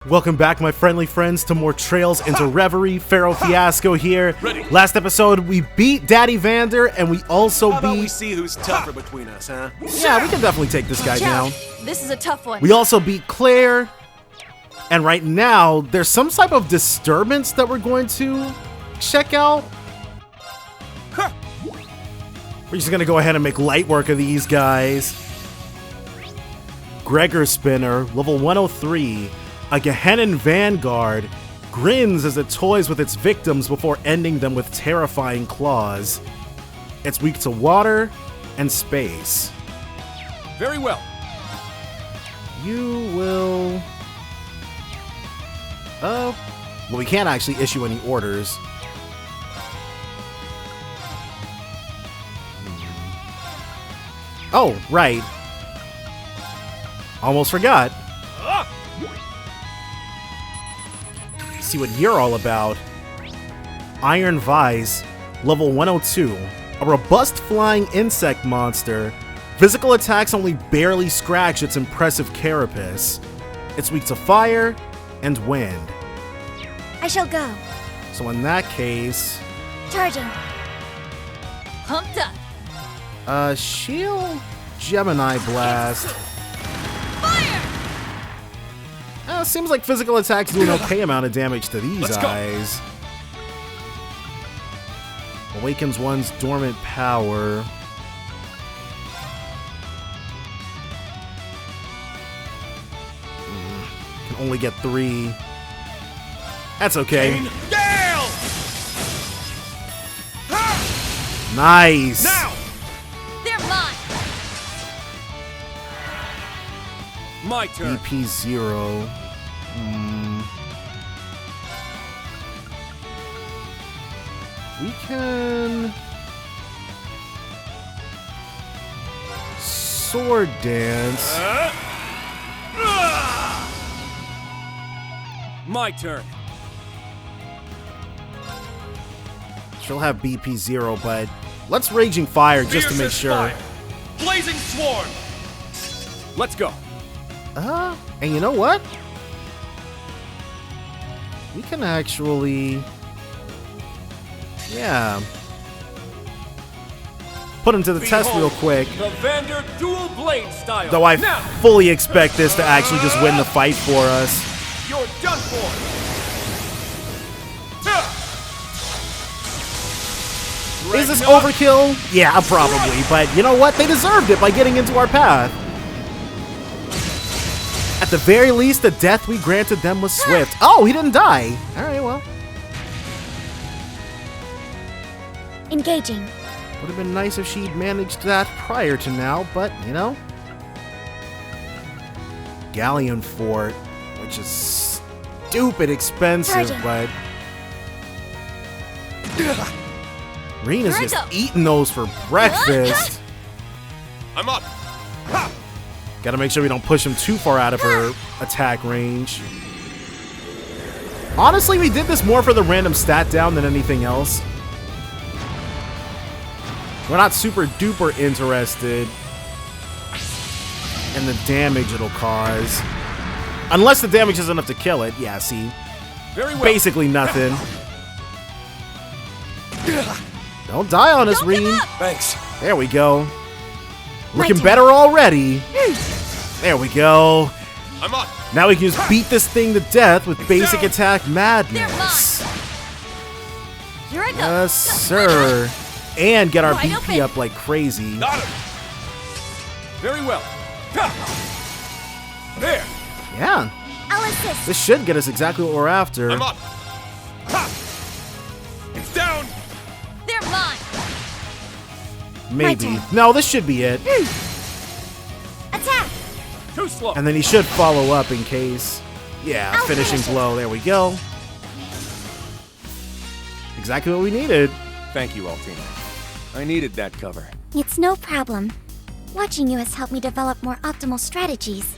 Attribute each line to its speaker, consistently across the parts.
Speaker 1: Welcome back, my friendly friends, to more Trails into Reverie. Pharaoh Fiasco here. Last episode, we beat Daddy Vander, and we also
Speaker 2: How about
Speaker 1: beat...
Speaker 2: we see who's tougher between us, huh?
Speaker 1: Yeah, we can definitely take this guy down.
Speaker 3: This is a tough one.
Speaker 1: We also beat Claire, and right now, there's some type of disturbance that we're going to check out. We're just gonna go ahead and make light work of these guys. Gregor Spinner, level 103. A Gehenna Vanguard grins as it toys with its victims before ending them with terrifying claws. It's weak to water and space.
Speaker 2: Very well.
Speaker 1: You will... well, we can't actually issue any orders. Oh, right. Almost forgot. See what you're all about. Iron Vise, level 102. A robust flying insect monster. Physical attacks only barely scratch its impressive carapace. It's weak to fire and wind.
Speaker 4: I shall go.
Speaker 1: So in that case...
Speaker 4: Charging.
Speaker 3: Pumped up.
Speaker 1: Shield Gemini Blast.
Speaker 3: Fire!
Speaker 1: Seems like physical attacks do an okay amount of damage to these
Speaker 2: Let's go.
Speaker 1: eyes. Awakens one's dormant power. Can only get 3. That's okay.
Speaker 2: Gale!
Speaker 1: Nice.
Speaker 2: Now!
Speaker 3: They're mine.
Speaker 2: My turn.
Speaker 1: BP0. We can... Sword Dance.
Speaker 2: My turn.
Speaker 1: She'll have BP0, but let's Raging Fire just to make
Speaker 2: Fiercest
Speaker 1: sure.
Speaker 2: fire. Blazing Swarm. Let's go.
Speaker 1: And you know what? We can actually... Yeah. Put him to the test real quick.
Speaker 2: The Vander dual blade style.
Speaker 1: Though I
Speaker 2: now,
Speaker 1: fully expect this to actually just win the fight for us.
Speaker 2: you're done for.
Speaker 1: Is this overkill? Yeah, probably. But you know what? They deserved it by getting into our path. At the very least, the death we granted them was swift. Oh, he didn't die. All right, well.
Speaker 4: Engaging.
Speaker 1: Would have been nice if she'd managed that prior to now, but, you know. Galleon Fort, which is stupid expensive, but... Rena's just eating those for breakfast.
Speaker 2: I'm up.
Speaker 1: Gotta make sure we don't push him too far out of her attack range. Honestly, we did this more for the random stat down than anything else. We're not super duper interested in the damage it'll cause. Unless the damage is enough to kill it. Yeah, see?
Speaker 2: Very well.
Speaker 1: Basically nothing. Don't die on us, Reen.
Speaker 2: Thanks.
Speaker 1: There we go.
Speaker 4: My
Speaker 1: Looking
Speaker 4: turn.
Speaker 1: better already. There we go.
Speaker 2: I'm up.
Speaker 1: Now we can just beat this thing to death with basic attack madness.
Speaker 3: Here I go.
Speaker 1: Yes, sir. And get our
Speaker 3: Wide
Speaker 1: BP
Speaker 3: open.
Speaker 1: up like crazy.
Speaker 2: Got him. Very well. There.
Speaker 1: Yeah,
Speaker 4: I'll assist.
Speaker 1: this should get us exactly what we're after.
Speaker 2: I'm up. It's down.
Speaker 3: They're mine.
Speaker 1: Maybe.
Speaker 4: turn.
Speaker 1: No, this should be it.
Speaker 4: Attack.
Speaker 2: Too slow.
Speaker 1: And then he should follow up in case. Yeah,
Speaker 4: I'll
Speaker 1: finishing
Speaker 4: finish it.
Speaker 1: blow. There we go. Exactly what we needed.
Speaker 2: Thank you, Altina. I needed that cover.
Speaker 4: It's no problem. Watching you has helped me develop more optimal strategies.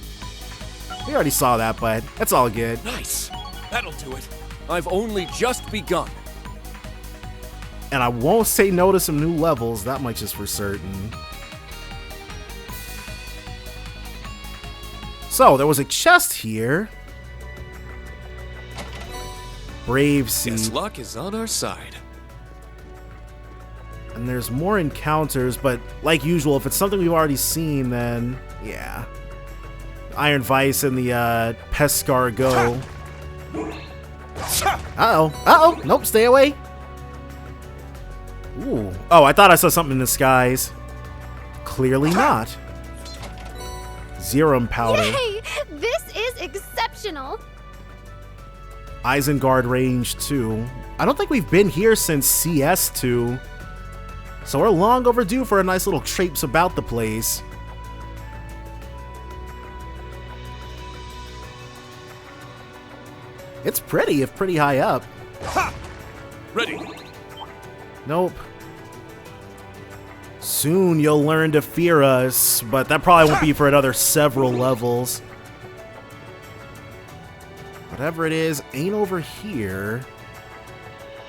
Speaker 1: We already saw that, but that's all good.
Speaker 2: Nice. That'll do it. I've only just begun.
Speaker 1: And I won't say no to some new levels, that much is for certain. So, there was a chest here. Brave
Speaker 2: Guess
Speaker 1: Seed.
Speaker 2: luck is on our side.
Speaker 1: And there's more encounters, but like usual, if it's something we've already seen, then yeah. Iron Vice and the Pescargo. Uh-oh. Nope, stay away. Ooh. Oh, I thought I saw something in the skies. Clearly not. Zerum Powder.
Speaker 5: Yay! This is exceptional!
Speaker 1: Isengard Range 2. I don't think we've been here since CS2. So we're long overdue for a nice little traipse about the place. It's pretty, if pretty high up.
Speaker 2: Ha! Ready.
Speaker 1: Nope. Soon you'll learn to fear us, but that probably won't be for another several levels. Whatever it is, ain't over here.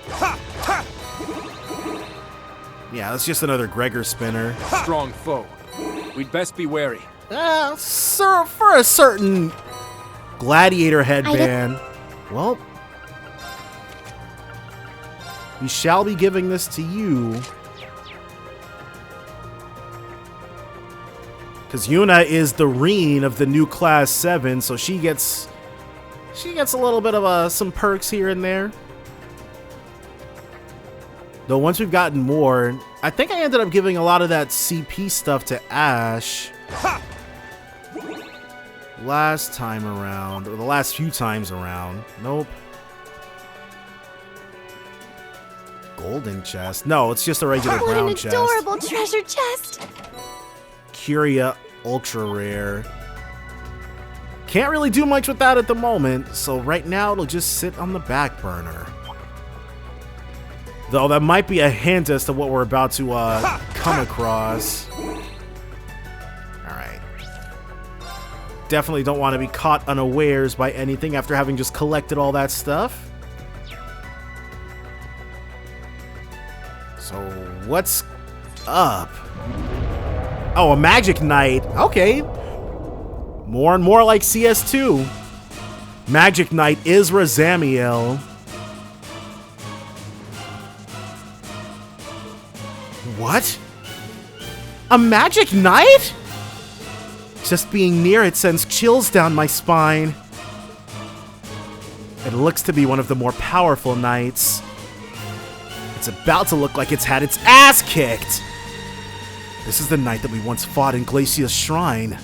Speaker 2: Ha! Ha!
Speaker 1: Yeah, that's just another Gregor spinner.
Speaker 6: Strong foe. We'd best be wary.
Speaker 1: Sir, for a certain gladiator headband. Well, we shall be giving this to you. Because Yuna is the Reen of the new Class 7, so she gets a little bit of some perks here and there. Though once we've gotten more, I think I ended up giving a lot of that CP stuff to Ash.
Speaker 2: Ha!
Speaker 1: Last time around, or the last few times around. Nope. Golden chest. No, it's just a regular
Speaker 5: What
Speaker 1: brown
Speaker 5: an
Speaker 1: chest.
Speaker 5: adorable treasure chest!
Speaker 1: Curia Ultra Rare. Can't really do much with that at the moment, so right now it'll just sit on the back burner. Though that might be a hint as to what we're about to come across. Alright. Definitely don't want to be caught unawares by anything after having just collected all that stuff. So, what's up? Oh, a Magic Knight. Okay. More and more like CS2. Magic Knight Isra Zamiel. What? A Magic Knight? Just being near it sends chills down my spine. It looks to be one of the more powerful knights. It's about to look like it's had its ass kicked. This is the knight that we once fought in Glacia's shrine.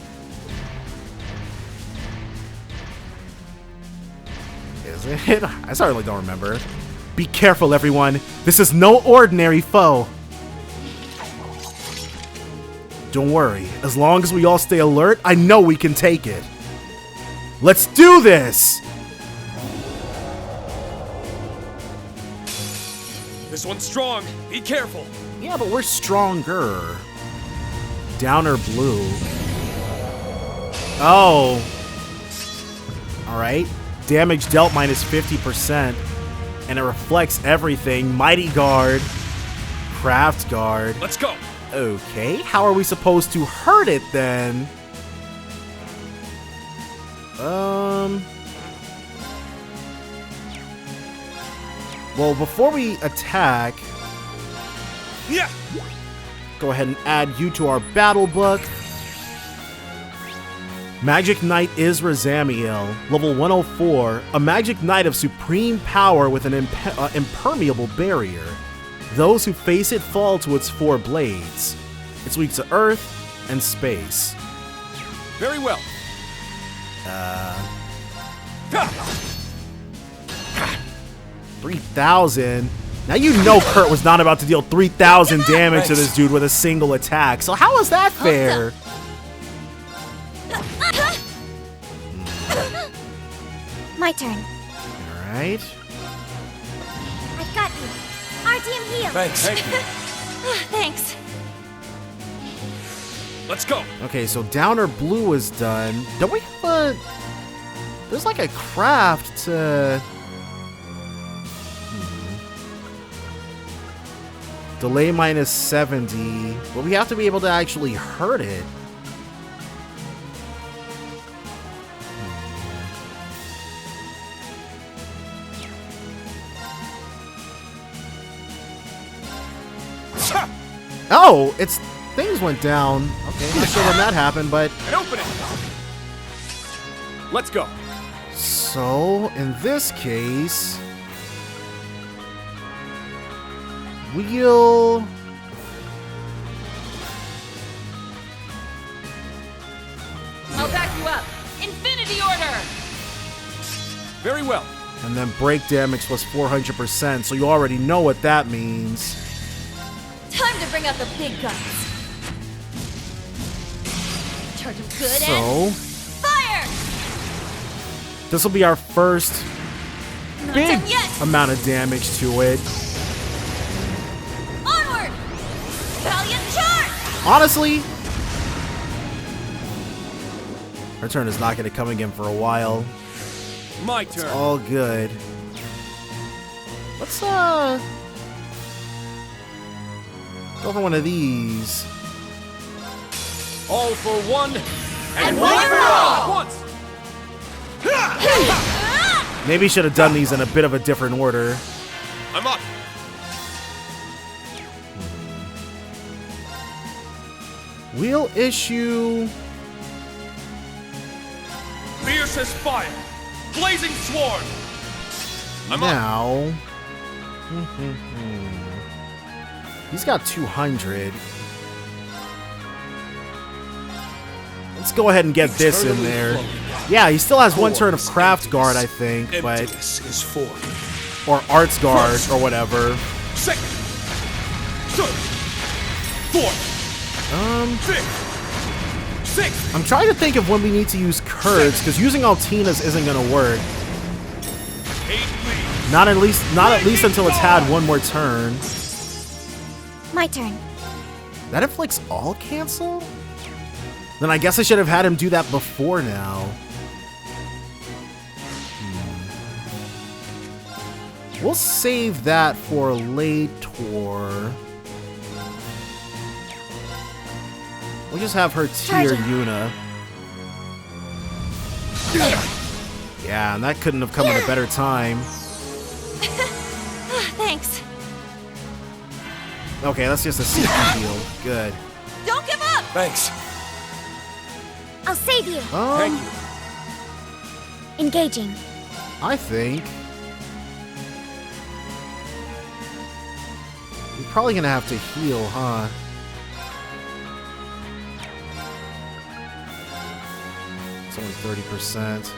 Speaker 1: Is it? I certainly don't remember. Be careful, everyone. This is no ordinary foe. Don't worry. As long as we all stay alert, I know we can take it. Let's do this!
Speaker 2: This one's strong. Be careful.
Speaker 1: Yeah, but we're stronger. Downer blue. Oh. Alright. Damage dealt minus 50%. And it reflects everything. Mighty Guard. Craft Guard.
Speaker 2: Let's go.
Speaker 1: Okay, how are we supposed to hurt it then? Well, before we attack,
Speaker 2: Yeah.
Speaker 1: go ahead and add you to our battle book. Magic Knight Isra Zamiel, level 104, a Magic Knight of supreme power with an impermeable barrier. Those who face it fall to its 4 blades. It's weak to earth and space.
Speaker 2: Very well.
Speaker 1: 3,000. Now you know Kurt was not about to deal 3,000 damage to this dude with a single attack. So how is that fair?
Speaker 4: My turn.
Speaker 1: All right.
Speaker 4: I've got you. Our team heals.
Speaker 6: Thanks.
Speaker 5: Thanks.
Speaker 2: Let's go.
Speaker 1: Okay, so Downer Blue is done. Don't we have a... There's like a craft to... Delay minus 70. But we have to be able to actually hurt it. Oh, it's things went down. Okay, not sure when that happened, but
Speaker 6: And open it! Let's go.
Speaker 1: so in this case, we'll
Speaker 3: I'll back you up. Infinity Order!
Speaker 6: Very well.
Speaker 1: and then break damage plus 400%. So you already know what that means.
Speaker 3: Time to bring out the big guns. Charge them good
Speaker 1: So
Speaker 3: and fire!
Speaker 1: this will be our first
Speaker 3: Not
Speaker 1: big
Speaker 3: done yet!
Speaker 1: amount of damage to it.
Speaker 3: Onward! Valiant charge!
Speaker 1: Honestly, our turn is not going to come again for a while.
Speaker 6: My turn.
Speaker 1: All good. Let's go for one of these.
Speaker 6: All for one and
Speaker 3: one for all!
Speaker 6: Once.
Speaker 1: Maybe should have done these in a bit of a different order.
Speaker 2: I'm up.
Speaker 1: We'll issue
Speaker 2: Fiercest fire. Blazing swarm. I'm up.
Speaker 1: now. He's got 200. Let's go ahead and get this in there. Yeah, he still has one turn of Craft Guard, I think, but
Speaker 2: Emptiness is form.
Speaker 1: or Arts Guard or whatever.
Speaker 2: Second. Third. Fourth. Fifth. Sixth.
Speaker 1: I'm trying to think of when we need to use Curds, because using Altinas isn't gonna work.
Speaker 2: Eight leaves.
Speaker 1: Not at least until it's had one more turn.
Speaker 4: My turn.
Speaker 1: That inflicts all cancel? Then I guess I should have had him do that before now. We'll save that for later. We'll just have her tier
Speaker 4: Charging.
Speaker 1: Yuna. Yeah, and that couldn't have come at a better time.
Speaker 5: Thanks.
Speaker 1: Okay, that's just a CP deal. Good.
Speaker 3: Don't give up!
Speaker 6: Thanks.
Speaker 4: I'll save you.
Speaker 6: Thank you.
Speaker 4: Engaging.
Speaker 1: I think we're probably gonna have to heal, huh? It's only 30%.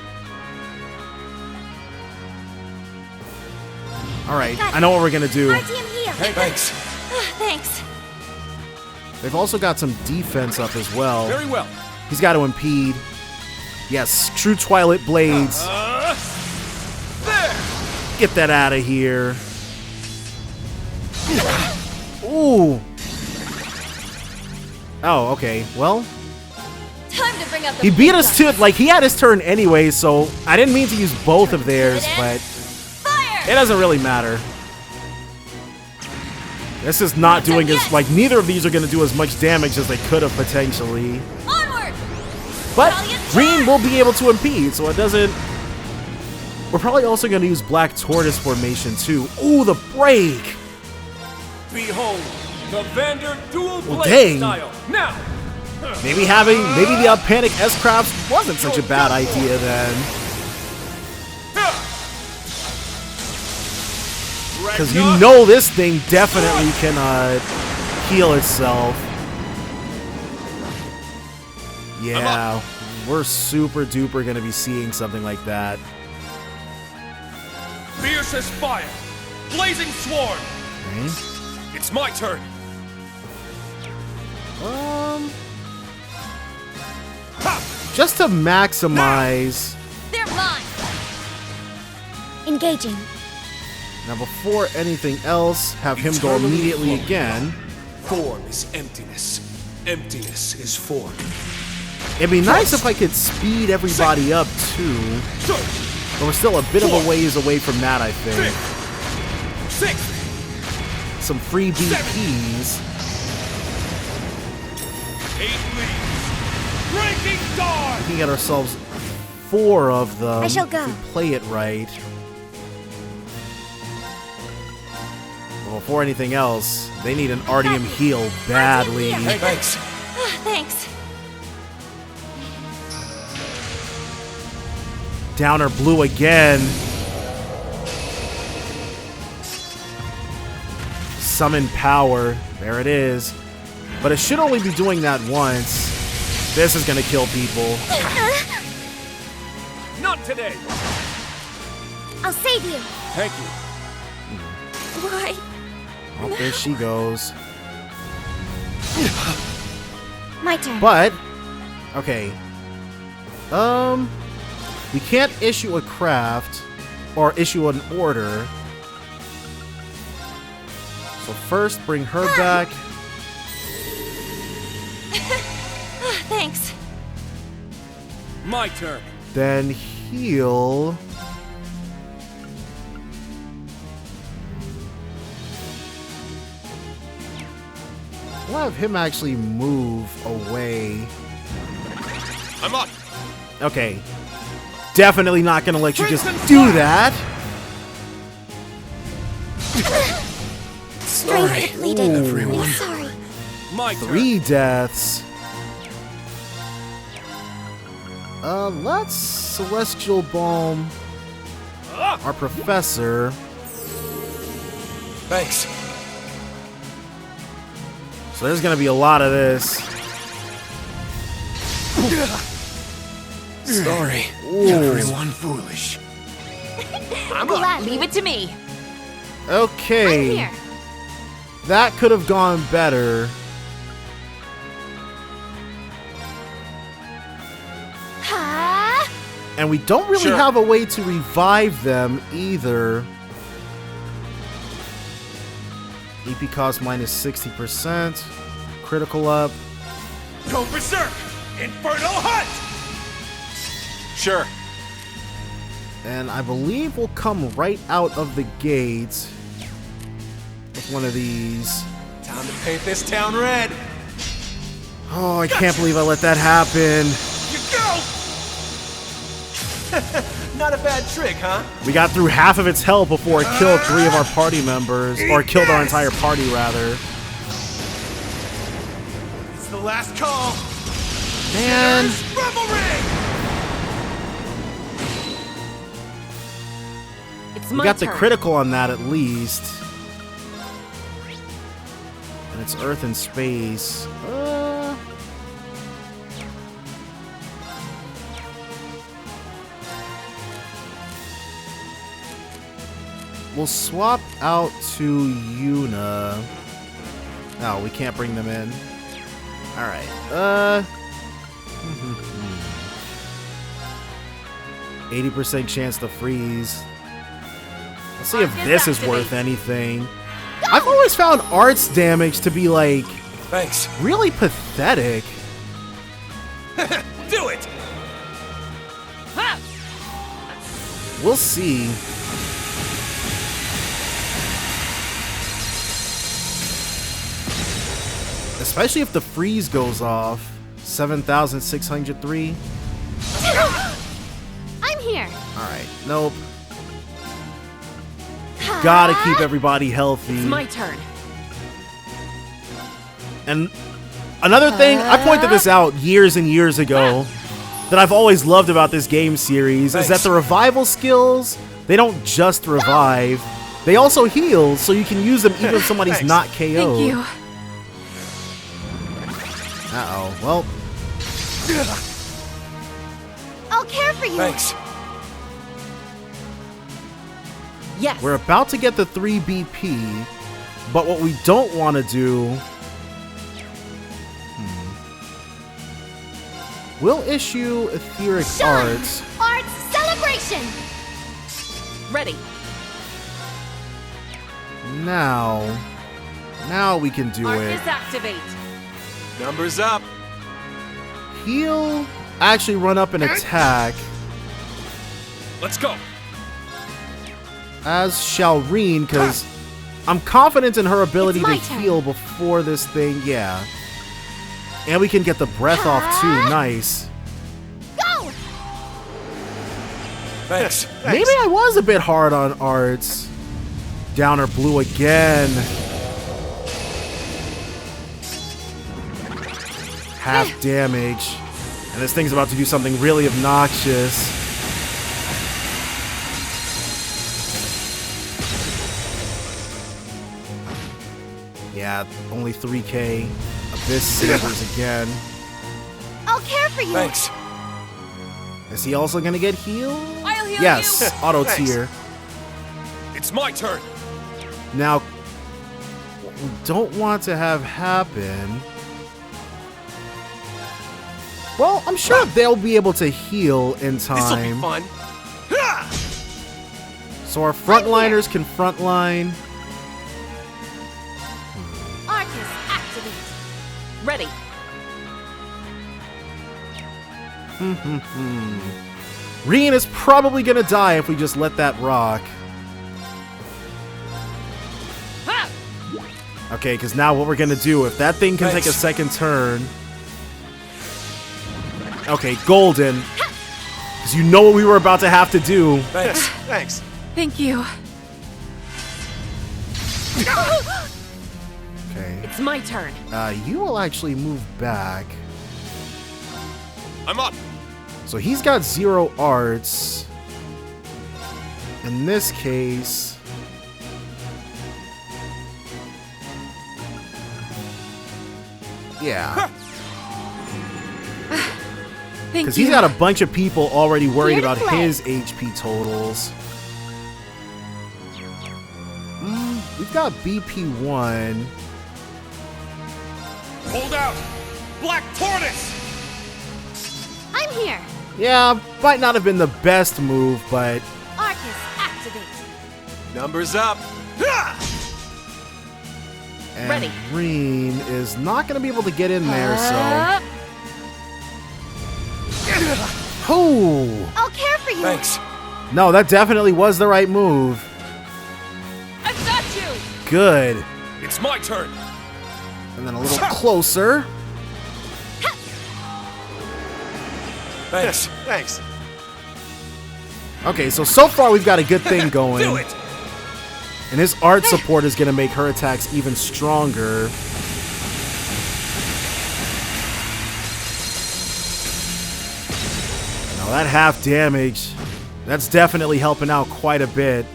Speaker 1: All right, I know what we're gonna do.
Speaker 4: Our team heal.
Speaker 6: Hey, thanks.
Speaker 5: Thanks.
Speaker 1: They've also got some defense up as well.
Speaker 6: Very well.
Speaker 1: He's got to impede. Yes, true Twilight Blades.
Speaker 2: There.
Speaker 1: Get that out of here. Ooh. Oh, okay. Well,
Speaker 3: Time to bring out the
Speaker 1: he
Speaker 3: big
Speaker 1: beat us
Speaker 3: guns.
Speaker 1: to, like, he had his turn anyway, so I didn't mean to use both of theirs, but
Speaker 3: Fire!
Speaker 1: it doesn't really matter. This is not doing as, like, neither of these are going to do as much damage as they could have potentially.
Speaker 3: Onward!
Speaker 1: But
Speaker 3: Valiant
Speaker 1: green will be able to impede, so it doesn't... We're probably also going to use Black Tortoise formation, too. Ooh, the break!
Speaker 6: Behold, the Vander dual
Speaker 1: Well,
Speaker 6: blade
Speaker 1: dang.
Speaker 6: style. Now.
Speaker 1: Maybe the Panic S-Crafts wasn't such a bad idea then. Because you know this thing definitely can heal itself. Yeah, we're super duper going to be seeing something like that.
Speaker 2: Fiercest fire. Blazing swarm.
Speaker 1: Okay.
Speaker 2: It's my turn.
Speaker 1: Just to maximize...
Speaker 3: They're mine!
Speaker 4: Engaging.
Speaker 1: Now, before anything else, have him go immediately again.
Speaker 2: Form is emptiness. Emptiness is form.
Speaker 1: It'd be nice if I could speed everybody up, too.
Speaker 2: Third.
Speaker 1: But we're still a bit of a ways away from that, I think.
Speaker 2: Fifth. Sixth.
Speaker 1: Some free BPs.
Speaker 2: 8 leaves. Breaking dawn.
Speaker 1: We can get ourselves 4 of them.
Speaker 4: I shall go.
Speaker 1: If we play it right. But before anything else, they need an Artium heal badly.
Speaker 6: Hey, thanks.
Speaker 5: Thanks.
Speaker 1: Downer blue again. Summon power. There it is. But it should only be doing that once. This is gonna kill people.
Speaker 6: Not today.
Speaker 4: I'll save you.
Speaker 6: Thank you.
Speaker 5: Why?
Speaker 1: Oh, there she goes.
Speaker 4: My turn.
Speaker 1: But, okay. We can't issue a craft or issue an order. So first, bring her back.
Speaker 5: Thanks.
Speaker 6: My turn.
Speaker 1: Then heal. We'll have him actually move away.
Speaker 6: I'm up.
Speaker 1: Okay. Definitely not gonna let you just do that.
Speaker 4: Strength depleted.
Speaker 6: everyone.
Speaker 4: I'm sorry.
Speaker 6: My turn.
Speaker 1: 3 deaths. Let's Celestial Balm our professor.
Speaker 6: Thanks.
Speaker 1: So there's gonna be a lot of this.
Speaker 6: Sorry.
Speaker 1: Ooh.
Speaker 6: Everyone foolish.
Speaker 3: Glad. Leave it to me.
Speaker 1: Okay.
Speaker 5: Here.
Speaker 1: That could have gone better.
Speaker 5: Ha!
Speaker 1: And we don't really
Speaker 6: Sure.
Speaker 1: have a way to revive them either. EP cost minus 60%. Critical up.
Speaker 6: Go berserk! Inferno hunt! Sure.
Speaker 1: And I believe we'll come right out of the gate with one of these.
Speaker 6: Time to paint this town red.
Speaker 1: Oh, I can't believe I let that happen.
Speaker 6: You go! Not a bad trick, huh?
Speaker 1: We got through half of its health before it killed 3 of our party members. Or killed our entire party, rather.
Speaker 6: It's the last call.
Speaker 1: Man.
Speaker 6: Reverie!
Speaker 3: It's
Speaker 1: We
Speaker 3: my
Speaker 1: got the
Speaker 3: turn.
Speaker 1: critical on that at least. And it's Earth and space. We'll swap out to Yuna. No, we can't bring them in. Alright. 80% chance to freeze. Let's see if this is worth anything. I've always found arts damage to be, like,
Speaker 6: Thanks.
Speaker 1: really pathetic.
Speaker 6: Do it!
Speaker 1: We'll see. Especially if the freeze goes off. 7,603.
Speaker 5: I'm here.
Speaker 1: Alright, nope. Gotta keep everybody healthy.
Speaker 3: It's my turn.
Speaker 1: And another thing, I pointed this out years and years ago, that I've always loved about this game series is that the revival skills, they don't just revive, they also heal, so you can use them even if somebody's not KO'd.
Speaker 3: Thank you.
Speaker 1: Uh-oh, well,
Speaker 5: I'll care for you.
Speaker 6: Thanks.
Speaker 3: Yes.
Speaker 1: we're about to get the 3 BP, but what we don't want to do... We'll issue Etheric
Speaker 5: Shine!
Speaker 1: Arts.
Speaker 5: Arts celebration.
Speaker 3: Ready.
Speaker 1: Now we can do it.
Speaker 3: Arcus activate.
Speaker 6: Numbers up.
Speaker 1: He'll actually run up and attack,
Speaker 6: Let's go.
Speaker 1: as shall Reen, because I'm confident in her ability
Speaker 5: It's
Speaker 1: to
Speaker 5: my turn.
Speaker 1: heal before this thing, yeah. And we can get the breath off too, nice.
Speaker 5: Go.
Speaker 6: Thanks.
Speaker 1: Maybe I was a bit hard on arts. Downer blue again. Half damage. And this thing's about to do something really obnoxious. Yeah, only 3k. Abyss Sabers again.
Speaker 5: I'll care for you.
Speaker 6: Thanks.
Speaker 1: Is he also gonna get healed?
Speaker 3: I'll heal
Speaker 1: Yes,
Speaker 3: you.
Speaker 1: auto
Speaker 6: Thanks.
Speaker 1: tier.
Speaker 6: It's my turn.
Speaker 1: Now, what we don't want to have happen. Well, I'm sure they'll be able to heal in
Speaker 6: This'll be
Speaker 1: time.
Speaker 6: fun.
Speaker 1: So our frontliners can frontline.
Speaker 5: Arcus, activate.
Speaker 3: Ready.
Speaker 1: Reen is probably gonna die if we just let that rock.
Speaker 3: Ha!
Speaker 1: Okay, because now what we're gonna do, if that thing can take a
Speaker 6: Thanks.
Speaker 1: second turn. Okay, golden. Because you know what we were about to have to do.
Speaker 6: Thanks. Thanks.
Speaker 3: Thank you.
Speaker 1: Okay.
Speaker 3: It's my turn.
Speaker 1: You will actually move back.
Speaker 6: I'm up.
Speaker 1: So he's got 0 arts. In this case... Yeah.
Speaker 3: Thank
Speaker 1: Because
Speaker 3: you.
Speaker 1: he's got a bunch of people already worried
Speaker 5: Here to
Speaker 1: about
Speaker 5: play.
Speaker 1: his HP totals. We've got BP1.
Speaker 2: Hold out! Black Tortoise!
Speaker 5: I'm here.
Speaker 1: Yeah, might not have been the best move, but
Speaker 5: Arcus, activate.
Speaker 6: Numbers up.
Speaker 1: and
Speaker 3: Ready.
Speaker 1: Reen is not going to be able to get in there, so... Oh!
Speaker 5: I'll care for you.
Speaker 6: Thanks.
Speaker 1: No, that definitely was the right move.
Speaker 3: I've got you.
Speaker 1: Good.
Speaker 6: It's my turn.
Speaker 1: And then a little closer.
Speaker 6: Thanks. Thanks.
Speaker 1: Okay, so far we've got a good thing going.
Speaker 6: Do it.
Speaker 1: And his art support is going to make her attacks even stronger. Now that half damage, that's definitely helping out quite a bit.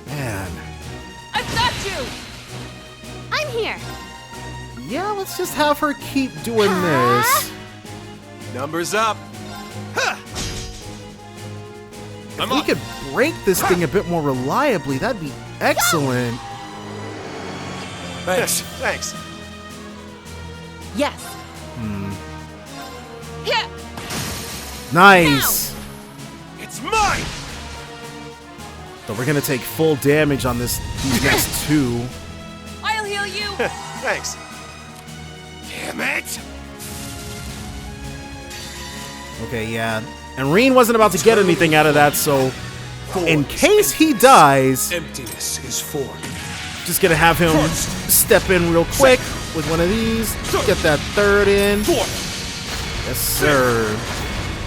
Speaker 1: Man.
Speaker 3: I've got you.
Speaker 5: I'm here.
Speaker 1: Yeah, let's just have her keep doing this.
Speaker 6: Numbers up.
Speaker 1: If
Speaker 6: I'm
Speaker 1: we
Speaker 6: up.
Speaker 1: could break this thing a bit more reliably, that'd be excellent.
Speaker 6: Thanks. Thanks.
Speaker 3: Yes. Yeah.
Speaker 1: Nice.
Speaker 6: It's mine.
Speaker 1: So we're gonna take full damage on these next two.
Speaker 3: I'll heal you.
Speaker 6: Thanks. Damn it.
Speaker 1: Okay, yeah. And Reen wasn't about to get anything out of that, so in case he dies,
Speaker 6: Emptiness is formed.
Speaker 1: just gonna have him step in real quick with one of these. Get that third in.
Speaker 2: 4,
Speaker 1: Yes, sir.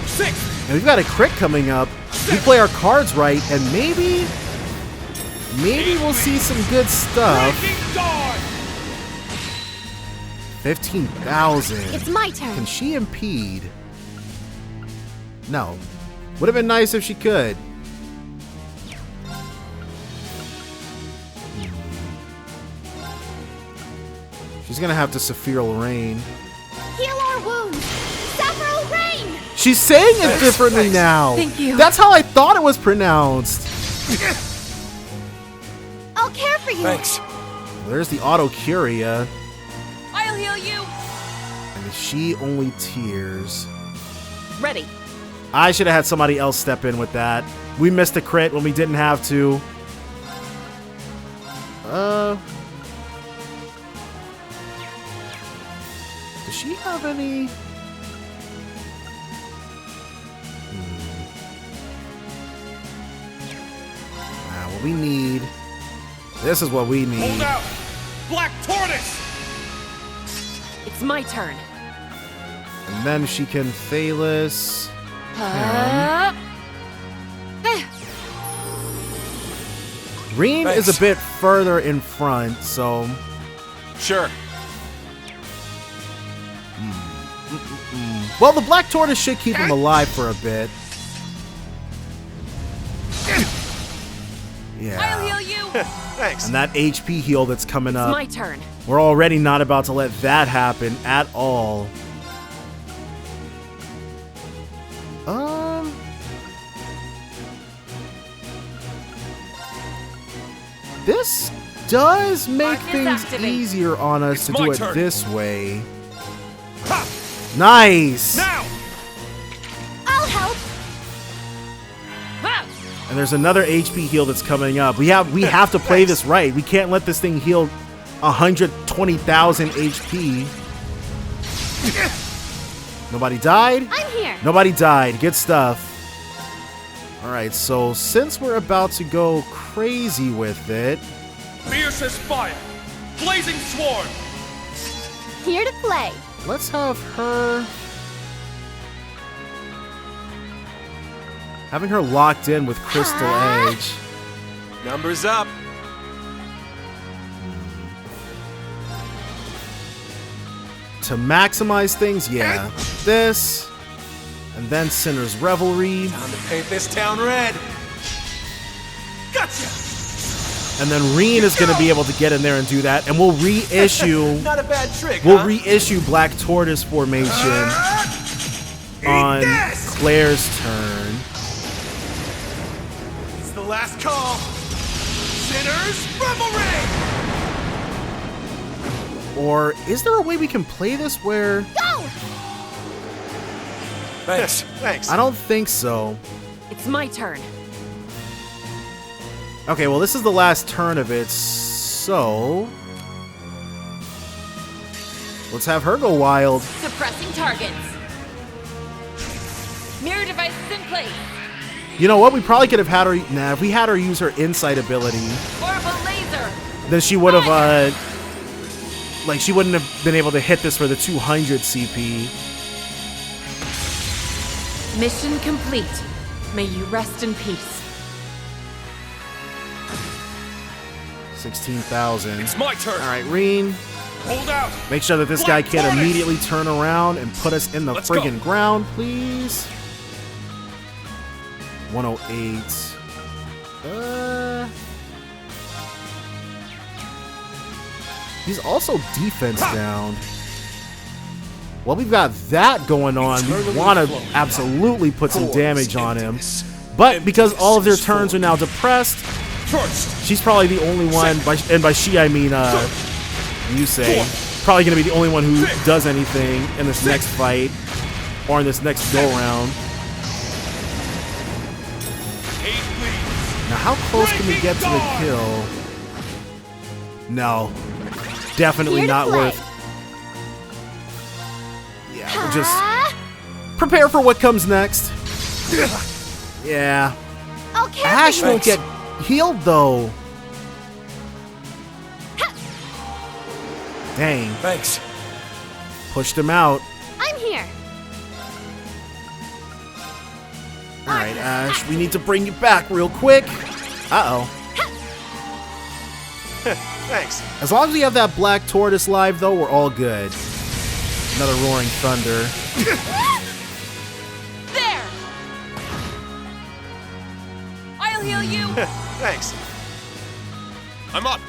Speaker 2: 6,
Speaker 1: And we've got a crit coming up. We play our cards right, and maybe we'll see some good stuff.
Speaker 2: Breaking Dawn!
Speaker 1: 15,000.
Speaker 5: It's my turn.
Speaker 1: Can she impede? No. Would have been nice if she could. She's gonna have to Sephiral Rain.
Speaker 5: Heal our wounds. Sephiral Rain.
Speaker 1: She's saying it differently now.
Speaker 3: Thank you.
Speaker 1: That's how I thought it was pronounced.
Speaker 5: I'll care for you.
Speaker 6: Thanks.
Speaker 1: There's the Auto Curia,
Speaker 3: I'll heal you.
Speaker 1: and she only tears.
Speaker 3: Ready.
Speaker 1: I should have had somebody else step in with that. We missed a crit when we didn't have to. Does she have any? What we need. This is what we
Speaker 2: Hold
Speaker 1: need.
Speaker 2: out! Black Tortoise!
Speaker 3: It's my turn.
Speaker 1: And then she can Thalos. Reen is
Speaker 6: Thanks.
Speaker 1: a bit further in front, so...
Speaker 6: Sure.
Speaker 1: Well, the Black Tortoise should keep him alive for a bit. Yeah.
Speaker 3: I'll heal you.
Speaker 6: Thanks.
Speaker 1: And that HP heal that's coming
Speaker 3: It's
Speaker 1: up,
Speaker 3: my turn.
Speaker 1: we're already not about to let that happen at all. This does make
Speaker 3: Arc is
Speaker 1: things
Speaker 3: activate.
Speaker 1: easier on us
Speaker 6: It's
Speaker 1: to
Speaker 6: my
Speaker 1: do it
Speaker 6: turn.
Speaker 1: this way.
Speaker 6: Ha!
Speaker 1: Nice!
Speaker 6: Now!
Speaker 5: I'll help.
Speaker 3: Ah!
Speaker 1: And there's another HP heal that's coming up. We have to play this right. We can't let this thing heal 120,000 HP. Nobody died?
Speaker 5: I'm here.
Speaker 1: Nobody died. Good stuff. Alright, so since we're about to go crazy with it,
Speaker 2: Fiercest fire. Blazing swarm.
Speaker 5: Here to play.
Speaker 1: let's have her... Having her locked in with Crystal Edge.
Speaker 6: Numbers up.
Speaker 1: To maximize things, yeah. This, and then Sinner's Revelry,
Speaker 6: Time to paint this town red. Gotcha.
Speaker 1: and then Reen is going to be able to get in there and do that, and we'll reissue...
Speaker 6: Not a bad trick,
Speaker 1: We'll
Speaker 6: huh?
Speaker 1: reissue Black Tortoise formation on
Speaker 6: this!
Speaker 1: Claire's turn.
Speaker 6: It's the last call. Sinner's Reverie!
Speaker 1: Or is there a way we can play this where...
Speaker 5: Go!
Speaker 6: Thanks. Thanks.
Speaker 1: I don't think so.
Speaker 3: It's my turn.
Speaker 1: Okay, well, this is the last turn of it, so... let's have her go wild.
Speaker 3: Suppressing targets. Mirror devices in place.
Speaker 1: You know what? We probably could have had her... Nah, if we had her use her insight ability,
Speaker 3: Orbital laser.
Speaker 1: then she would have, like, she wouldn't have been able to hit this for the 200 CP.
Speaker 3: Mission complete. May you rest in peace.
Speaker 1: 16,000.
Speaker 2: It's my turn.
Speaker 1: All right, Reen.
Speaker 2: Hold out.
Speaker 1: Make sure that this guy
Speaker 2: Black
Speaker 1: can't
Speaker 2: Tortoise!
Speaker 1: immediately turn around and put us in the
Speaker 2: Let's go.
Speaker 1: friggin' ground, please. 108. He's also defense down. Well, we've got that going on. We want to absolutely put some damage on him. But because all of their turns are now depressed,
Speaker 2: First.
Speaker 1: she's probably the only one, and by she I mean, you say, probably going to be the only one who does anything in this next fight, or in this next go-round.
Speaker 2: 8 leads.
Speaker 1: Now, how close can we get to the kill? No. Definitely
Speaker 5: Here to
Speaker 1: not
Speaker 5: play.
Speaker 1: worth... Yeah, we'll just
Speaker 5: Ah,
Speaker 1: prepare for what comes next. Yeah.
Speaker 5: I'll care
Speaker 1: Ash
Speaker 5: for you.
Speaker 1: won't get healed, though. Dang.
Speaker 6: Thanks.
Speaker 1: Pushed him out.
Speaker 5: I'm here.
Speaker 1: Alright, Ash, we need to bring you back real quick. Uh-oh.
Speaker 6: Thanks.
Speaker 1: As long as we have that Black Tortoise live, though, we're all good. Another Roaring Thunder.
Speaker 3: There. I'll heal you.
Speaker 6: Thanks.
Speaker 2: I'm up.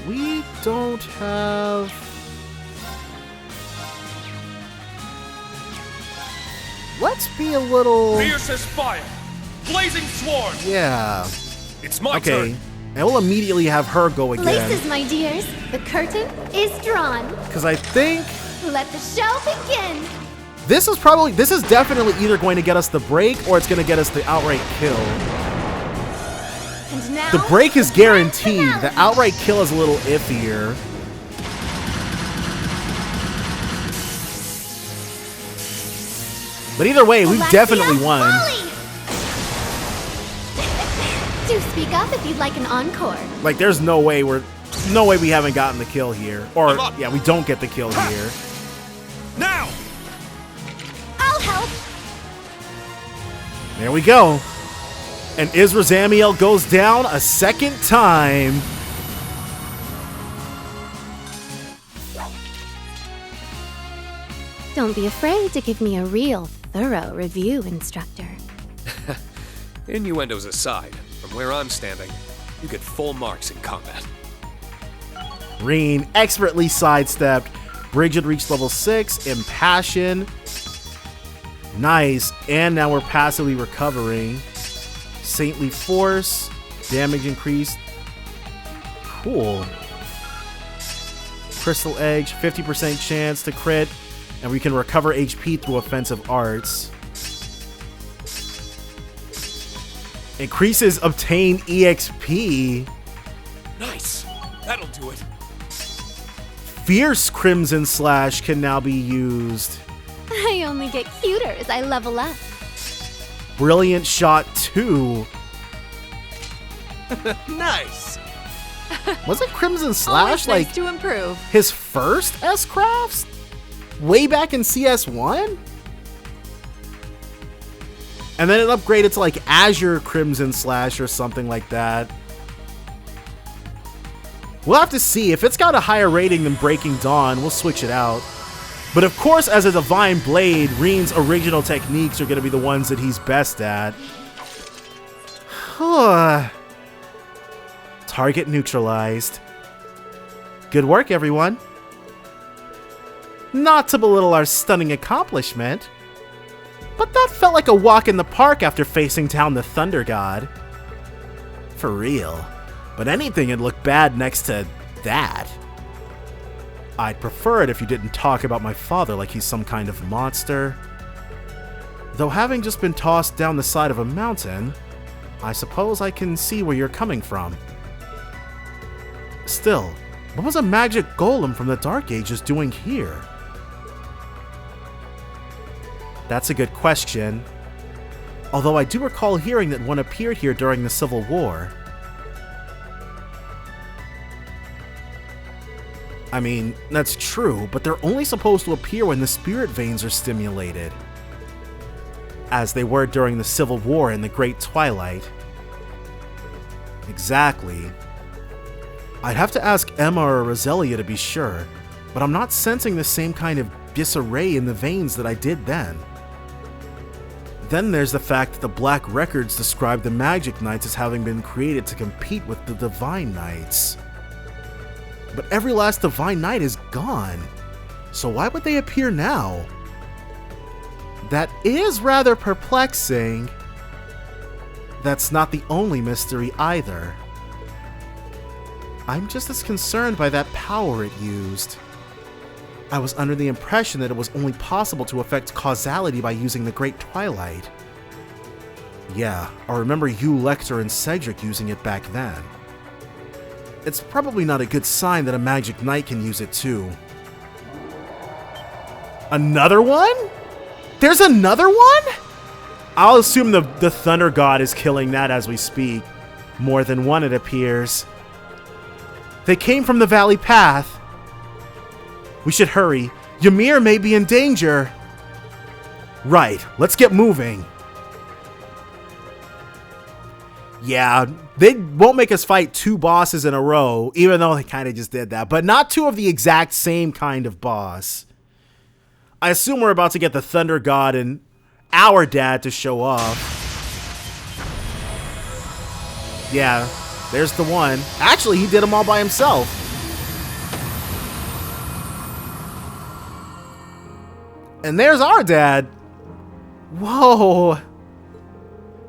Speaker 1: We don't have... Let's be a little...
Speaker 2: Fiercest fire. Blazing swarm.
Speaker 1: Yeah.
Speaker 2: It's my
Speaker 1: Okay.
Speaker 2: turn.
Speaker 1: And we'll immediately have her go again.
Speaker 5: Laces, my dears. The curtain is drawn.
Speaker 1: Because I think
Speaker 5: Let the show begin.
Speaker 1: this is definitely either going to get us the break or it's going to get us the outright kill.
Speaker 5: And now,
Speaker 1: The break is
Speaker 5: the grand
Speaker 1: guaranteed.
Speaker 5: finale.
Speaker 1: The outright kill is a little iffier. But either way, we've
Speaker 5: Alexia
Speaker 1: definitely won.
Speaker 5: Foley. Do speak up if you'd like an encore.
Speaker 1: Like, there's no way we haven't gotten the kill here. Or,
Speaker 2: I'm up.
Speaker 1: yeah, we don't get the kill here.
Speaker 2: Now.
Speaker 5: I'll help.
Speaker 1: There we go. And Zamiel goes down a second time.
Speaker 5: Don't be afraid to give me a real, thorough review, Instructor.
Speaker 2: Innuendos aside, from where I'm standing, you get full marks in combat.
Speaker 1: Reen expertly sidestepped. Brigid reached level 6. Impassion. Nice. And now we're passively recovering. Saintly Force. Damage increased. Cool. Crystal Edge. 50% chance to crit. And we can recover HP through offensive arts. Increases obtained EXP.
Speaker 2: Nice. That'll do it.
Speaker 1: Fierce Crimson Slash can now be used.
Speaker 5: I only get cuter as I level up.
Speaker 1: Brilliant Shot 2.
Speaker 2: Nice.
Speaker 1: Wasn't Crimson Slash
Speaker 3: Always
Speaker 1: like
Speaker 3: nice to improve.
Speaker 1: his first S-Crafts? Way back in CS1? And then it upgraded to like Azure Crimson Slash or something like that. We'll have to see. If it's got a higher rating than Breaking Dawn, we'll switch it out. But of course, as a Divine Blade, Reen's original techniques are going to be the ones that he's best at. Target neutralized. Good work, everyone. Not to belittle our stunning accomplishment, but that felt like a walk in the park after facing down the Thunder God. For real. But anything would look bad next to that. I'd prefer it if you didn't talk about my father like he's some kind of monster. Though having just been tossed down the side of a mountain, I suppose I can see where you're coming from. Still, what was a magic golem from the Dark Ages doing here? That's a good question. Although I do recall hearing that one appeared here during the Civil War. I mean, that's true, but they're only supposed to appear when the spirit veins are stimulated. As they were during the Civil War in the Great Twilight. Exactly. I'd have to ask Emma or Roselia to be sure, but I'm not sensing the same kind of disarray in the veins that I did then. Then there's the fact that the Black Records describe the Magic Knights as having been created to compete with the Divine Knights. But every last Divine Knight is gone, so why would they appear now? That is rather perplexing. That's not the only mystery either. I'm just as concerned by that power it used. I was under the impression that it was only possible to affect causality by using the Great Twilight. Yeah, I remember you, Lecter, and Cedric using it back then. It's probably not a good sign that a Magic Knight can use it too. Another one? There's another one? I'll assume the Thunder God is killing that as we speak. More than one, it appears. They came from the Valley Path. We should hurry. Ymir may be in danger. Right, let's get moving. Yeah, they won't make us fight two bosses in a row, even though they kind of just did that. But not two of the exact same kind of boss. I assume we're about to get the Thunder God and our dad to show off. Yeah, there's the one. Actually, he did them all by himself. And there's our dad. Whoa.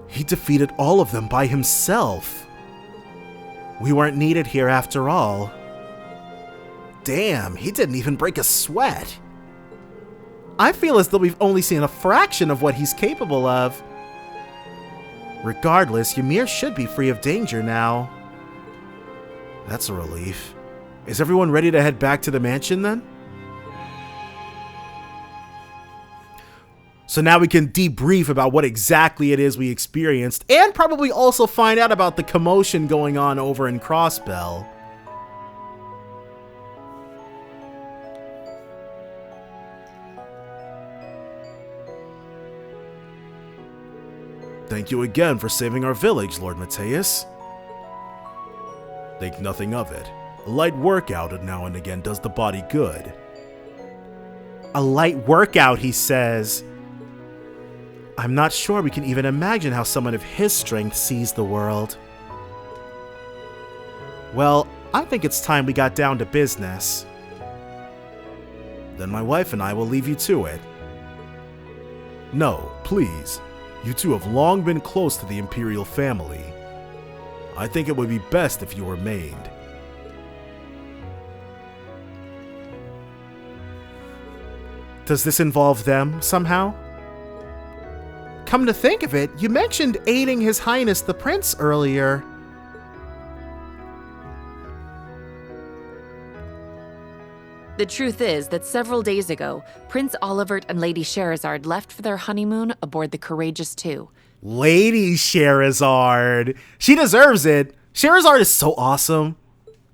Speaker 1: He defeated all of them by himself. We weren't needed here after all. Damn, he didn't even break a sweat. I feel as though we've only seen a fraction of what he's capable of. Regardless, Ymir should be free of danger now. That's a relief. Is everyone ready to head back to the mansion then? So now we can debrief about what exactly it is we experienced, and probably also find out about the commotion going on over in Crossbell. The Thank you again for saving our village, Lord Mateus. Think nothing of it. A light workout now and again does the body good.
Speaker 7: A light workout, he says. I'm not sure we can even imagine how someone of his strength sees the world. Well, I think it's time we got down to business.
Speaker 1: Then my wife and I will leave you to it. No, please. You two have long been close to the Imperial family. I think it would be best if you remained.
Speaker 7: Does this involve them somehow? Come to think of it, you mentioned aiding His Highness the Prince earlier.
Speaker 3: The truth is that several days ago, Prince Olivert and Lady Sherazard left for their honeymoon aboard the Courageous II.
Speaker 7: Lady Sherazard! She deserves it! Sherazard is so awesome.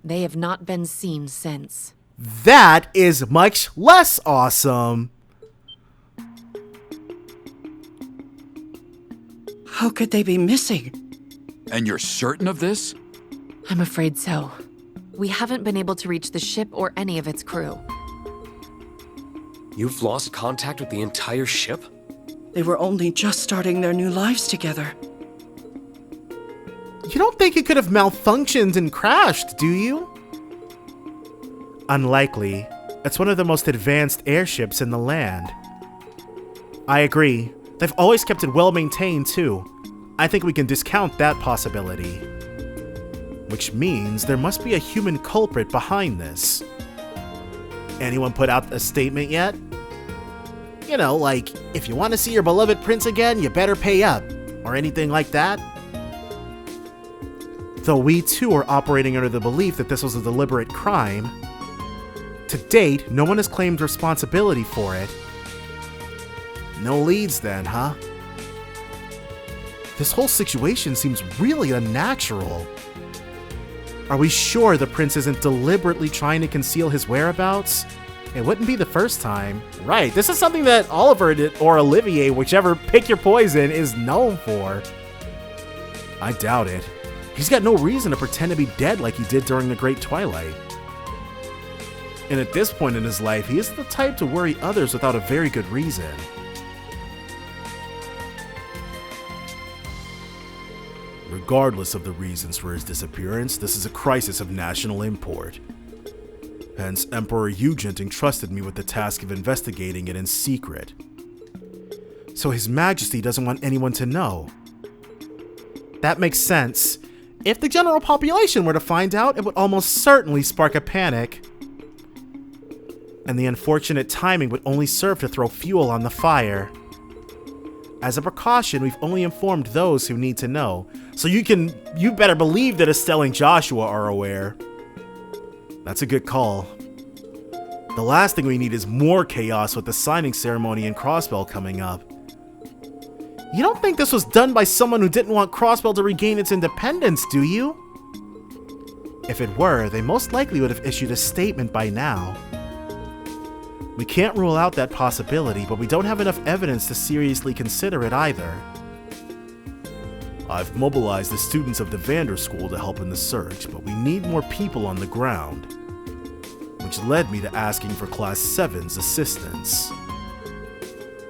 Speaker 3: They have not been seen since.
Speaker 7: That is much less awesome.
Speaker 8: How could they be missing?
Speaker 6: And you're certain of this?
Speaker 3: I'm afraid so. We haven't been able to reach the ship or any of its crew.
Speaker 9: You've lost contact with the entire ship?
Speaker 8: They were only just starting their new lives together.
Speaker 7: You don't think it could have malfunctioned and crashed, do you? Unlikely. It's one of the most advanced airships in the land. I agree. They've always kept it well maintained, too. I think we can discount that possibility. Which means there must be a human culprit behind this. Anyone put out a statement yet? You know, like, if you want to see your beloved prince again, you better pay up. Or anything like that. Though we too are operating under the belief that this was a deliberate crime, to date, no one has claimed responsibility for it. No leads then, huh? This whole situation seems really unnatural. Are we sure the prince isn't deliberately trying to conceal his whereabouts? It wouldn't be the first time. Right, this is something that Oliver or Olivier, whichever pick your poison, is known for.
Speaker 1: I doubt it. He's got no reason to pretend to be dead like he did during the Great Twilight. And at this point in his life, he isn't the type to worry others without a very good reason. Regardless of the reasons for his disappearance, this is a crisis of national import. Hence, Emperor Eugent entrusted me with the task of investigating it in secret.
Speaker 7: So His Majesty doesn't want anyone to know. That makes sense. If the general population were to find out, it would almost certainly spark a panic. And the unfortunate timing would only serve to throw fuel on the fire. As a precaution, we've only informed those who need to know.
Speaker 1: So you better believe that Estelle and Joshua are aware. That's a good call. The last thing we need is more chaos with the signing ceremony and Crossbell coming up.
Speaker 7: You don't think this was done by someone who didn't want Crossbell to regain its independence, do you? If it were, they most likely would have issued a statement by now. We can't rule out that possibility, but we don't have enough evidence to seriously consider it either.
Speaker 1: I've mobilized the students of the Vander School to help in the search, but we need more people on the ground. Which led me to asking for Class 7's assistance.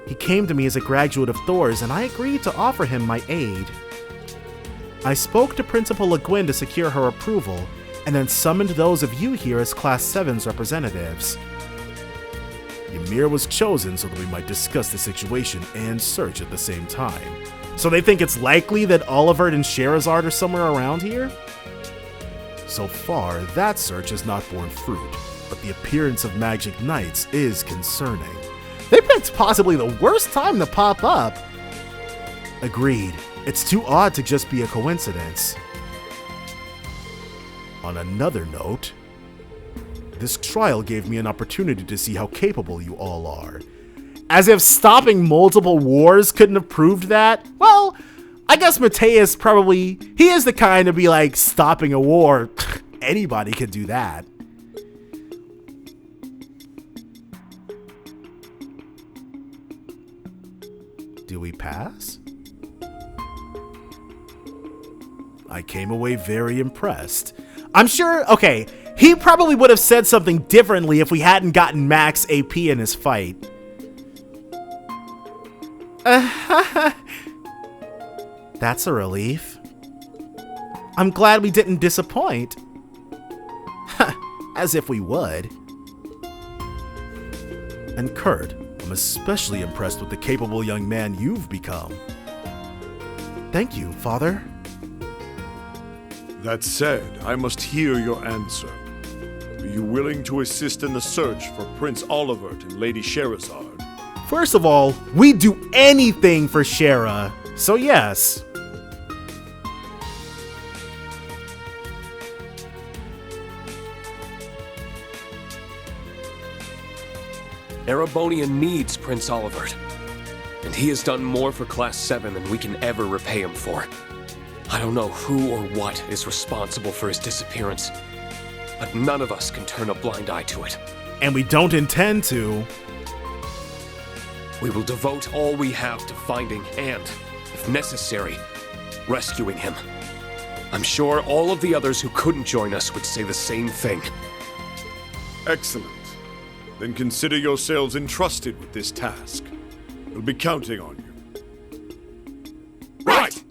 Speaker 7: He came to me as a graduate of Thor's, and I agreed to offer him my aid. I spoke to Principal Le Guin to secure her approval, and then summoned those of you here as Class 7's representatives.
Speaker 1: Ymir was chosen so that we might discuss the situation and search at the same time.
Speaker 7: So they think it's likely that Olivert and Sherazard are somewhere around here?
Speaker 1: So far, that search has not borne fruit, but the appearance of magic knights is concerning.
Speaker 7: They picked possibly the worst time to pop up.
Speaker 1: Agreed. It's too odd to just be a coincidence. On another note, this trial gave me an opportunity to see how capable you all are.
Speaker 7: As if stopping multiple wars couldn't have proved that? Well, I guess Mateus probably, he is the kind to be like, stopping a war. Anybody could do that.
Speaker 1: Do we pass? I came away very impressed. I'm sure, okay, he probably would have said something differently if we hadn't gotten max AP in his fight. That's a relief. I'm glad we didn't disappoint. As if we would. And Kurt, I'm especially impressed with the capable young man you've become. Thank you, Father.
Speaker 10: That said, I must hear your answer. Are you willing to assist in the search for Prince Olivert and Lady Sherazard?
Speaker 1: First of all, we'd do anything for Shera, so yes.
Speaker 9: Erebonia needs Prince Olivert, and he has done more for Class 7 than we can ever repay him for. I don't know who or what is responsible for his disappearance, but none of us can turn a blind eye to it.
Speaker 1: And we don't intend to.
Speaker 9: We will devote all we have to finding and, if necessary, rescuing him. I'm sure all of the others who couldn't join us would say the same thing.
Speaker 10: Excellent. Then consider yourselves entrusted with this task. We'll be counting on you.
Speaker 9: Right!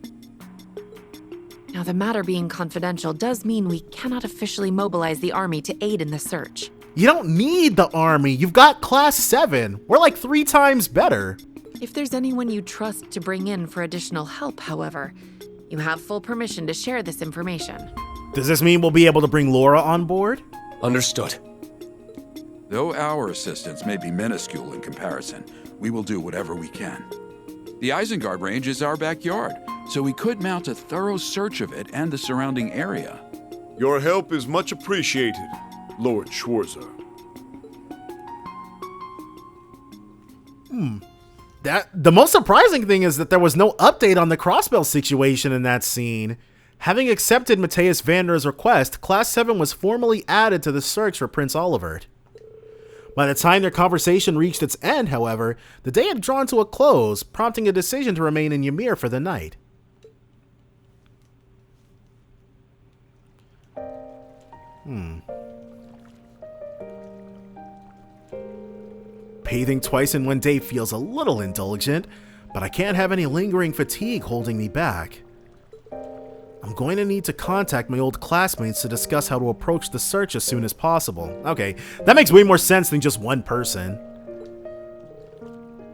Speaker 3: Now, the matter being confidential does mean we cannot officially mobilize the army to aid in the search.
Speaker 1: You don't need the army. You've got Class 7. We're like 3 times better.
Speaker 3: If there's anyone you trust to bring in for additional help, however, you have full permission to share this information.
Speaker 1: Does this mean we'll be able to bring Laura on board?
Speaker 9: Understood.
Speaker 11: Though our assistance may be minuscule in comparison, we will do whatever we can. The Isengard range is our backyard, so we could mount a thorough search of it and the surrounding area.
Speaker 10: Your help is much appreciated, Lord Schwarzer.
Speaker 1: The most surprising thing is that there was no update on the crossbow situation in that scene. Having accepted Matthias Vander's request, Class 7 was formally added to the search for Prince Olivert. By the time their conversation reached its end, however, the day had drawn to a close, prompting a decision to remain in Ymir for the night. Bathing twice in one day feels a little indulgent, but I can't have any lingering fatigue holding me back. I'm going to need to contact my old classmates to discuss how to approach the search as soon as possible. Okay, that makes way more sense than just one person.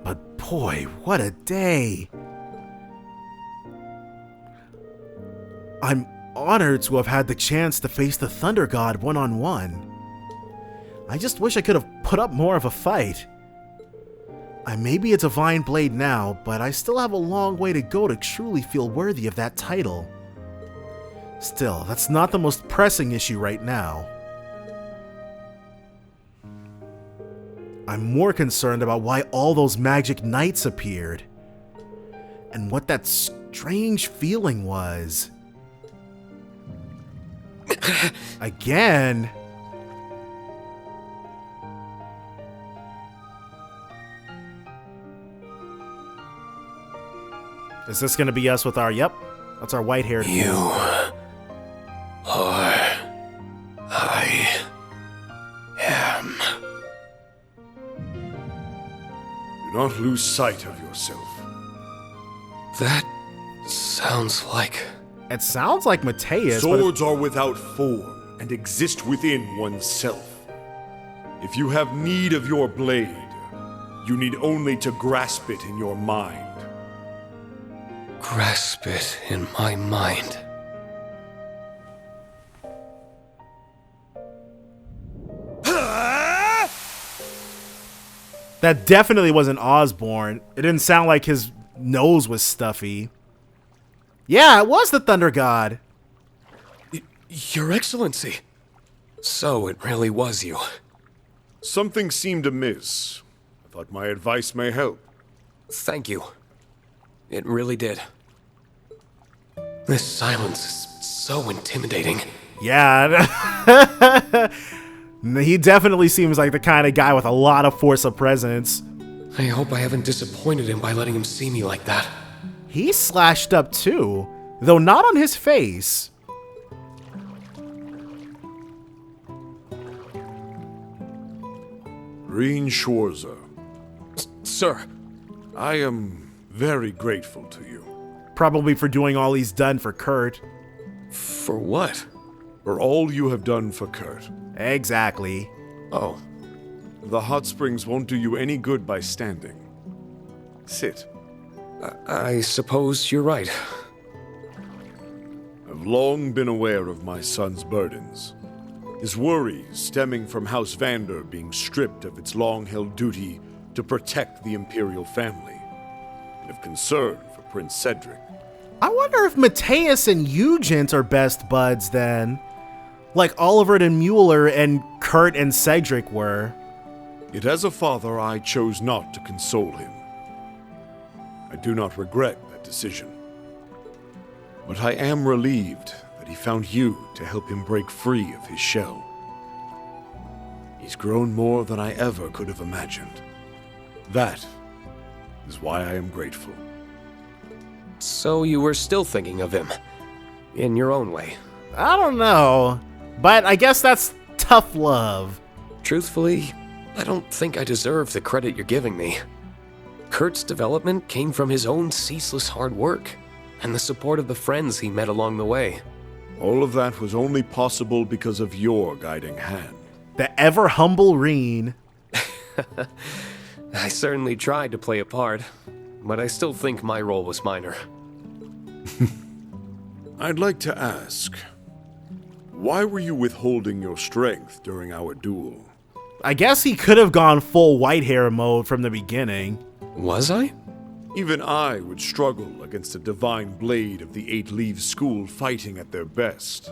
Speaker 1: But boy, what a day. I'm honored to have had the chance to face the Thunder God one-on-one. I just wish I could have put up more of a fight. I may be a Divine Blade now, but I still have a long way to go to truly feel worthy of that title. Still, that's not the most pressing issue right now. I'm more concerned about why all those magic knights appeared, and what that strange feeling was. Again. Is this gonna be us with our, yep, that's our white-haired
Speaker 9: You are... I am...
Speaker 10: Do not lose sight of yourself.
Speaker 9: That sounds like...
Speaker 1: It sounds like Matthias,
Speaker 10: Swords are without form and exist within oneself. If you have need of your blade, you need only to grasp it in your mind.
Speaker 9: Grasp it in my mind.
Speaker 1: That definitely wasn't Osborne. It didn't sound like his nose was stuffy. Yeah, it was the Thunder God.
Speaker 9: Your Excellency. So it really was you.
Speaker 10: Something seemed amiss. I thought my advice may help.
Speaker 9: Thank you. It really did. This silence is so intimidating.
Speaker 1: Yeah. He definitely seems like the kind of guy with a lot of force of presence.
Speaker 9: I hope I haven't disappointed him by letting him see me like that.
Speaker 1: He's slashed up too. though not on his face.
Speaker 10: Reen Schwarzer,
Speaker 9: Sir,
Speaker 10: I am very grateful to you.
Speaker 1: Probably for doing all he's done for Kurt.
Speaker 9: for what?
Speaker 10: For all you have done for Kurt.
Speaker 1: Exactly.
Speaker 9: Oh,
Speaker 10: The hot springs won't do you any good by standing. Sit.
Speaker 9: I suppose you're right.
Speaker 10: I've long been aware of my son's burdens. His worries stemming from House Vander being stripped of its long-held duty to protect the Imperial family, and of concern for Prince Cedric.
Speaker 1: I wonder if Mateus and Eugent are best buds then. Like Oliver and Mueller and Kurt and Cedric were.
Speaker 10: Yet as a father, I chose not to console him. I do not regret that decision. But I am relieved that he found you to help him break free of his shell. He's grown more than I ever could have imagined. That is why I am grateful.
Speaker 9: So you were still thinking of him, in your own way.
Speaker 1: I don't know, but I guess that's tough love.
Speaker 9: Truthfully, I don't think I deserve the credit you're giving me. Kurt's development came from his own ceaseless hard work, and the support of the friends he met along the way.
Speaker 10: All of that was only possible because of your guiding hand.
Speaker 1: The ever humble Reen.
Speaker 9: I certainly tried to play a part, but I still think my role was minor.
Speaker 10: I'd like to ask, why were you withholding your strength during our duel?
Speaker 1: I guess he could have gone full white hair mode from the beginning.
Speaker 9: Was I?
Speaker 10: Even I would struggle against a divine blade of the Eight Leaves School fighting at their best.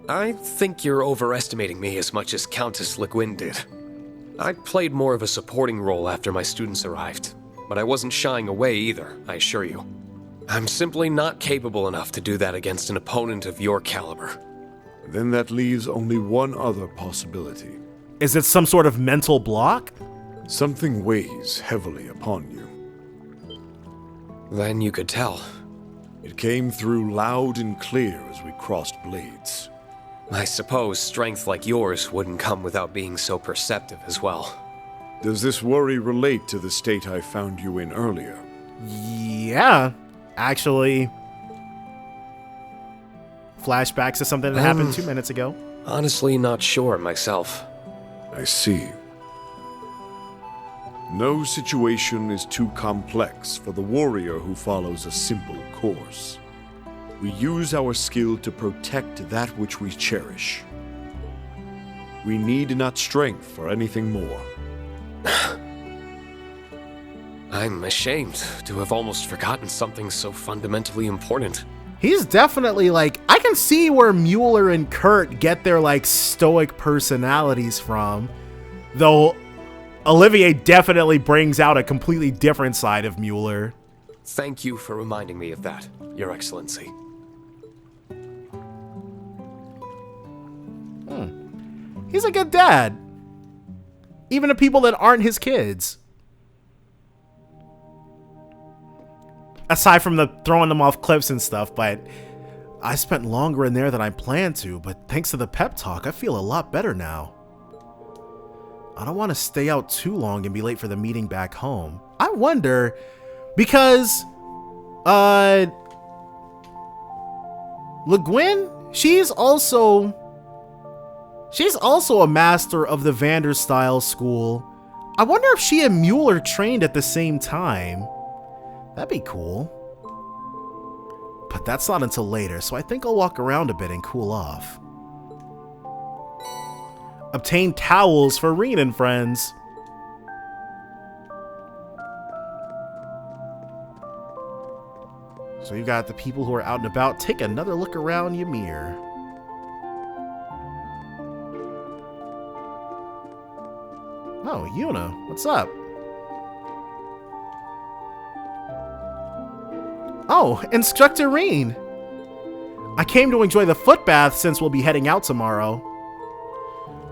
Speaker 9: I think you're overestimating me as much as Countess Le Guin did. I played more of a supporting role after my students arrived, but I wasn't shying away either, I assure you. I'm simply not capable enough to do that against an opponent of your caliber.
Speaker 10: Then that leaves only one other possibility.
Speaker 1: Is it some sort of mental block?
Speaker 10: Something weighs heavily upon you.
Speaker 9: Then you could tell.
Speaker 10: It came through loud and clear as we crossed blades.
Speaker 9: I suppose strength like yours wouldn't come without being so perceptive as well.
Speaker 10: Does this worry relate to the state I found you in earlier?
Speaker 1: Yeah, actually. Flashbacks to something that happened 2 minutes ago.
Speaker 9: Honestly, not sure myself.
Speaker 10: I see. No situation is too complex for the warrior who follows a simple course. We use our skill to protect that which we cherish. We need not strength for anything more.
Speaker 9: I'm ashamed to have almost forgotten something so fundamentally important.
Speaker 1: He's definitely like, I can see where Mueller and Kurt get their like stoic personalities from. Though Olivier definitely brings out a completely different side of Mueller.
Speaker 9: Thank you for reminding me of that, Your Excellency.
Speaker 1: He's a good dad. Even to people that aren't his kids. Aside from the throwing them off cliffs and stuff, but I spent longer in there than I planned to, but thanks to the pep talk, I feel a lot better now. I don't want to stay out too long and be late for the meeting back home. I wonder, because, Le Guin, she's also a master of the Vanderstyle school. I wonder if she and Mueller trained at the same time. That'd be cool. But that's not until later, so I think I'll walk around a bit and cool off. Obtain towels for Reen and friends. So you got the people who are out and about. Take another look around Ymir. Oh, Yuna, what's up? Oh, Instructor Reen. I came to enjoy the foot bath since we'll be heading out tomorrow.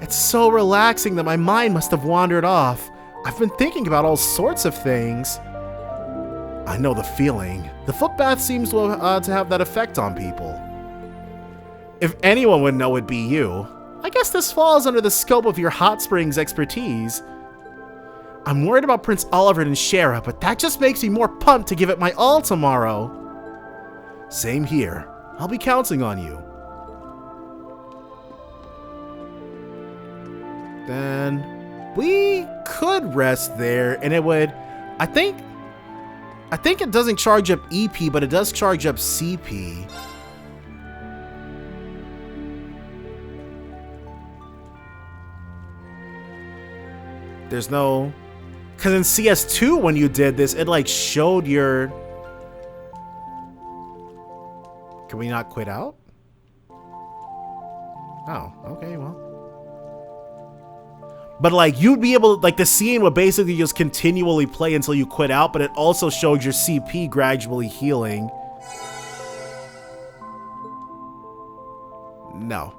Speaker 1: It's so relaxing that my mind must have wandered off. I've been thinking about all sorts of things. I know the feeling. The foot bath seems to have that effect on people. If anyone would know, it'd be you. I guess this falls under the scope of your hot springs expertise. I'm worried about Prince Oliver and Shara, but that just makes me more pumped to give it my all tomorrow. Same here. I'll be counting on you. Then we could rest there, and it would, I think it doesn't charge up EP, but it does charge up CP. There's no, because in CS2 when you did this, it like showed your, can we not quit out? Oh, okay, well. But like you'd be able, like the scene would basically just continually play until you quit out, but it also showed your CP gradually healing. No.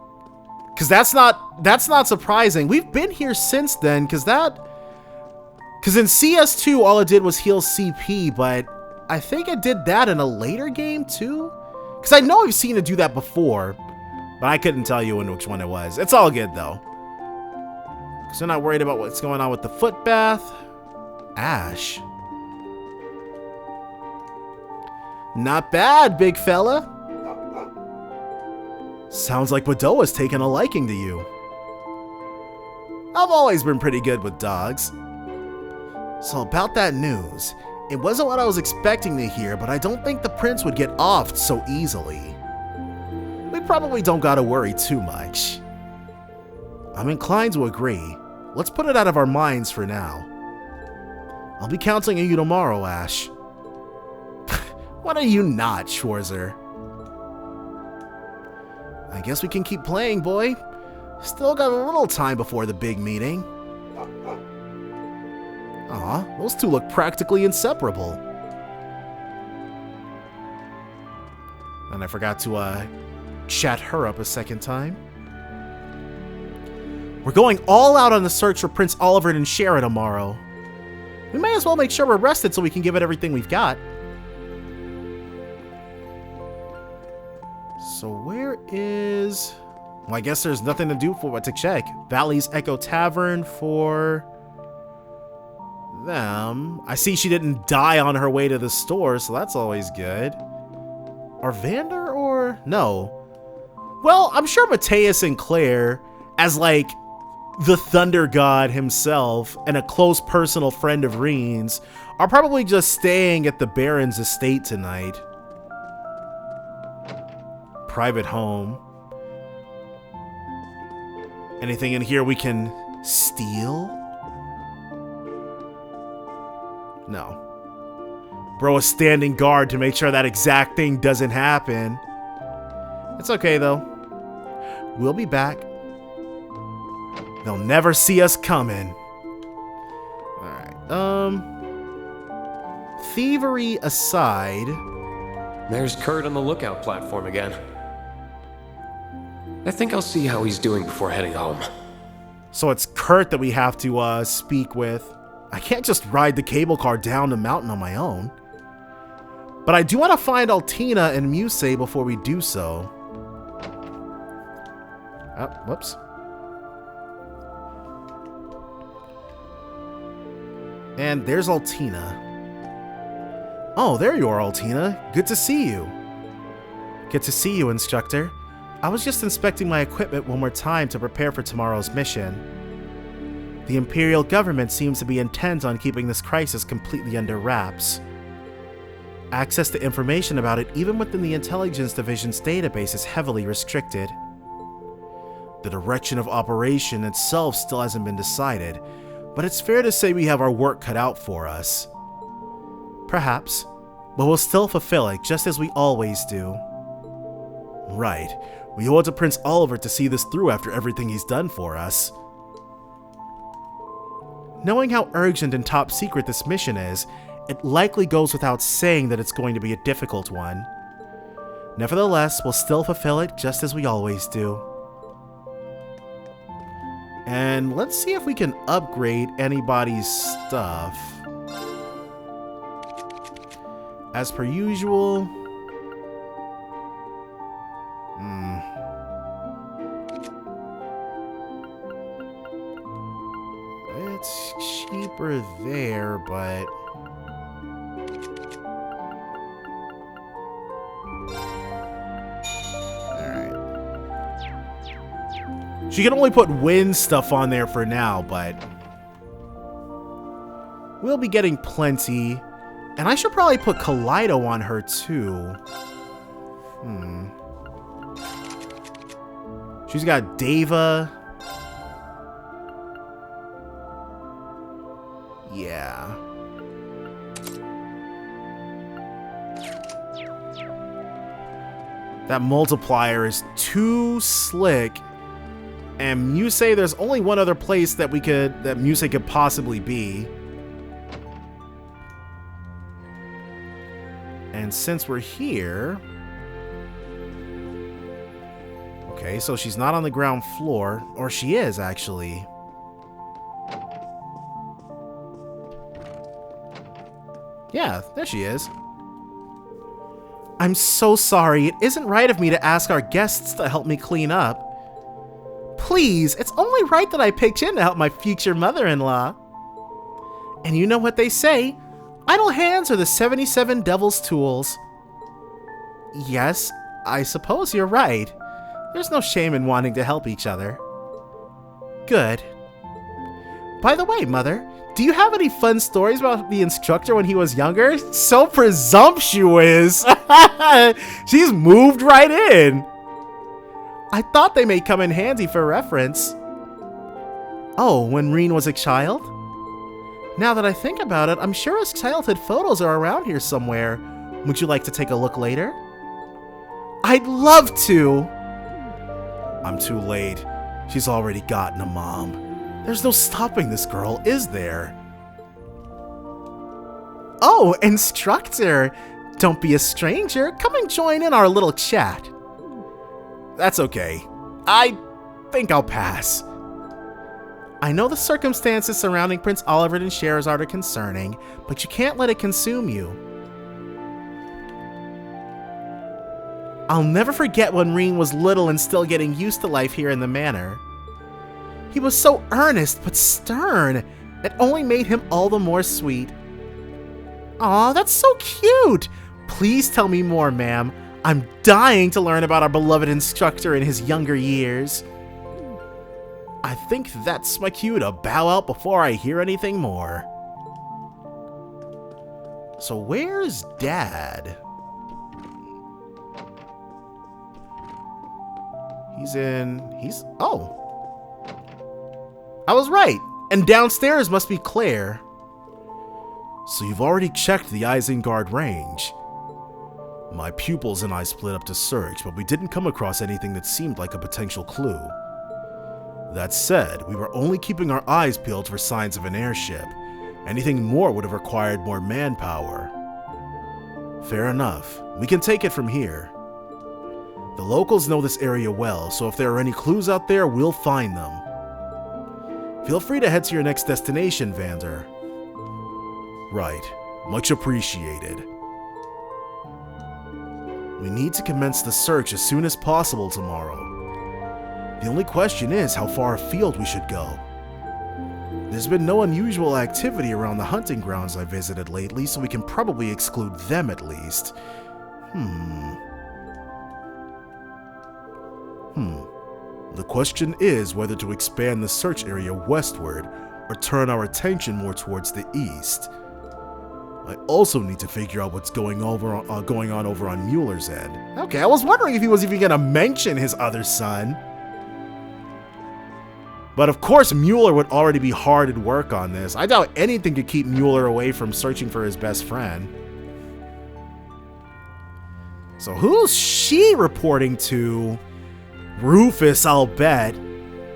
Speaker 1: Because that's not surprising. We've been here since then, because in CS2 all it did was heal CP, but I think it did that in a later game too. Because I know I've seen it do that before, but I couldn't tell you which one it was. It's all good though. Because we're not worried about what's going on with the foot bath. Ash. Not bad, big fella. Sounds like Wadoa's taken a liking to you. I've always been pretty good with dogs. So about that news, it wasn't what I was expecting to hear, but I don't think the prince would get offed so easily. We probably don't gotta worry too much. I'm inclined to agree. Let's put it out of our minds for now. I'll be counting on you tomorrow, Ash. What are you not, Schwarzer? I guess we can keep playing, boy. Still got a little time before the big meeting. Aw, those two look practically inseparable. And I forgot to chat her up a second time. We're going all out on the search for Prince Oliver and Shara tomorrow. We may as well make sure we're rested so we can give it everything we've got. So where is... Well, I guess there's nothing to do but to check. Valley's Echo Tavern for them. I see she didn't die on her way to the store, so that's always good. Arvander or... No. Well, I'm sure Mateus and Claire, as like the Thunder God himself and a close personal friend of Reen's, are probably just staying at the Baron's estate tonight. Private home. Anything in here we can steal? No. Bro is standing guard to make sure that exact thing doesn't happen. It's okay though. We'll be back. They'll never see us coming. Alright, thievery aside.
Speaker 9: There's Kurt on the lookout platform again. I think I'll see how he's doing before heading home.
Speaker 1: So it's Kurt that we have to speak with. I can't just ride the cable car down the mountain on my own. But I do want to find Altina and Muse before we do so. Oh, whoops. And there's Altina. Oh, there you are, Altina. Good to see you. Good to see you, Instructor. I was just inspecting my equipment one more time to prepare for tomorrow's mission. The Imperial government seems to be intent on keeping this crisis completely under wraps. Access to information about it, even within the Intelligence Division's database, is heavily restricted. The direction of operation itself still hasn't been decided, but it's fair to say we have our work cut out for us. Perhaps, but we'll still fulfill it just as we always do. Right, we owe it to Prince Oliver to see this through after everything he's done for us. Knowing how urgent and top secret this mission is, it likely goes without saying that it's going to be a difficult one. Nevertheless, we'll still fulfill it just as we always do. And let's see if we can upgrade anybody's stuff. As per usual. It's cheaper there, but... She can only put wind stuff on there for now, but we'll be getting plenty. And I should probably put Kaleido on her too. She's got Deva. Yeah. That multiplier is too slick. And Muse, there's only one other place that Muse could possibly be. And since we're here... Okay, so she's not on the ground floor. Or she is, actually. Yeah, there she is. I'm so sorry. It isn't right of me to ask our guests to help me clean up. Please, it's only right that I pitch in to help my future mother-in-law. And you know what they say? Idle hands are the 77 devil's tools. Yes, I suppose you're right. There's no shame in wanting to help each other. Good. By the way, Mother, do you have any fun stories about the instructor when he was younger? So presumptuous! She's moved right in! I thought they may come in handy for reference. Oh, when Reen was a child? Now that I think about it, I'm sure his childhood photos are around here somewhere. Would you like to take a look later? I'd love to! I'm too late. She's already gotten a mom. There's no stopping this girl, is there? Oh, instructor! Don't be a stranger. Come and join in our little chat. That's okay. I think I'll pass. I know the circumstances surrounding Prince Olivert and Scheherazade are concerning, but you can't let it consume you. I'll never forget when Reen was little and still getting used to life here in the manor. He was so earnest but stern. It only made him all the more sweet. Aw, that's so cute! Please tell me more, ma'am. I'm dying to learn about our beloved instructor in his younger years. I think that's my cue to bow out before I hear anything more. So where's Dad? Oh. I was right. And downstairs must be Claire. So you've already checked the Isengard range. My pupils and I split up to search, but we didn't come across anything that seemed like a potential clue. That said, we were only keeping our eyes peeled for signs of an airship. Anything more would have required more manpower. Fair enough. We can take it from here. The locals know this area well, so if there are any clues out there, we'll find them. Feel free to head to your next destination, Vander. Right. Much appreciated. We need to commence the search as soon as possible tomorrow. The only question is how far afield we should go. There's been no unusual activity around the hunting grounds I visited lately, so we can probably exclude them at least. The question is whether to expand the search area westward or turn our attention more towards the east. I also need to figure out what's going on over on Mueller's end. Okay, I was wondering if he was even gonna mention his other son. But of course Mueller would already be hard at work on this. I doubt anything could keep Mueller away from searching for his best friend. So who's she reporting to? Rufus, I'll bet.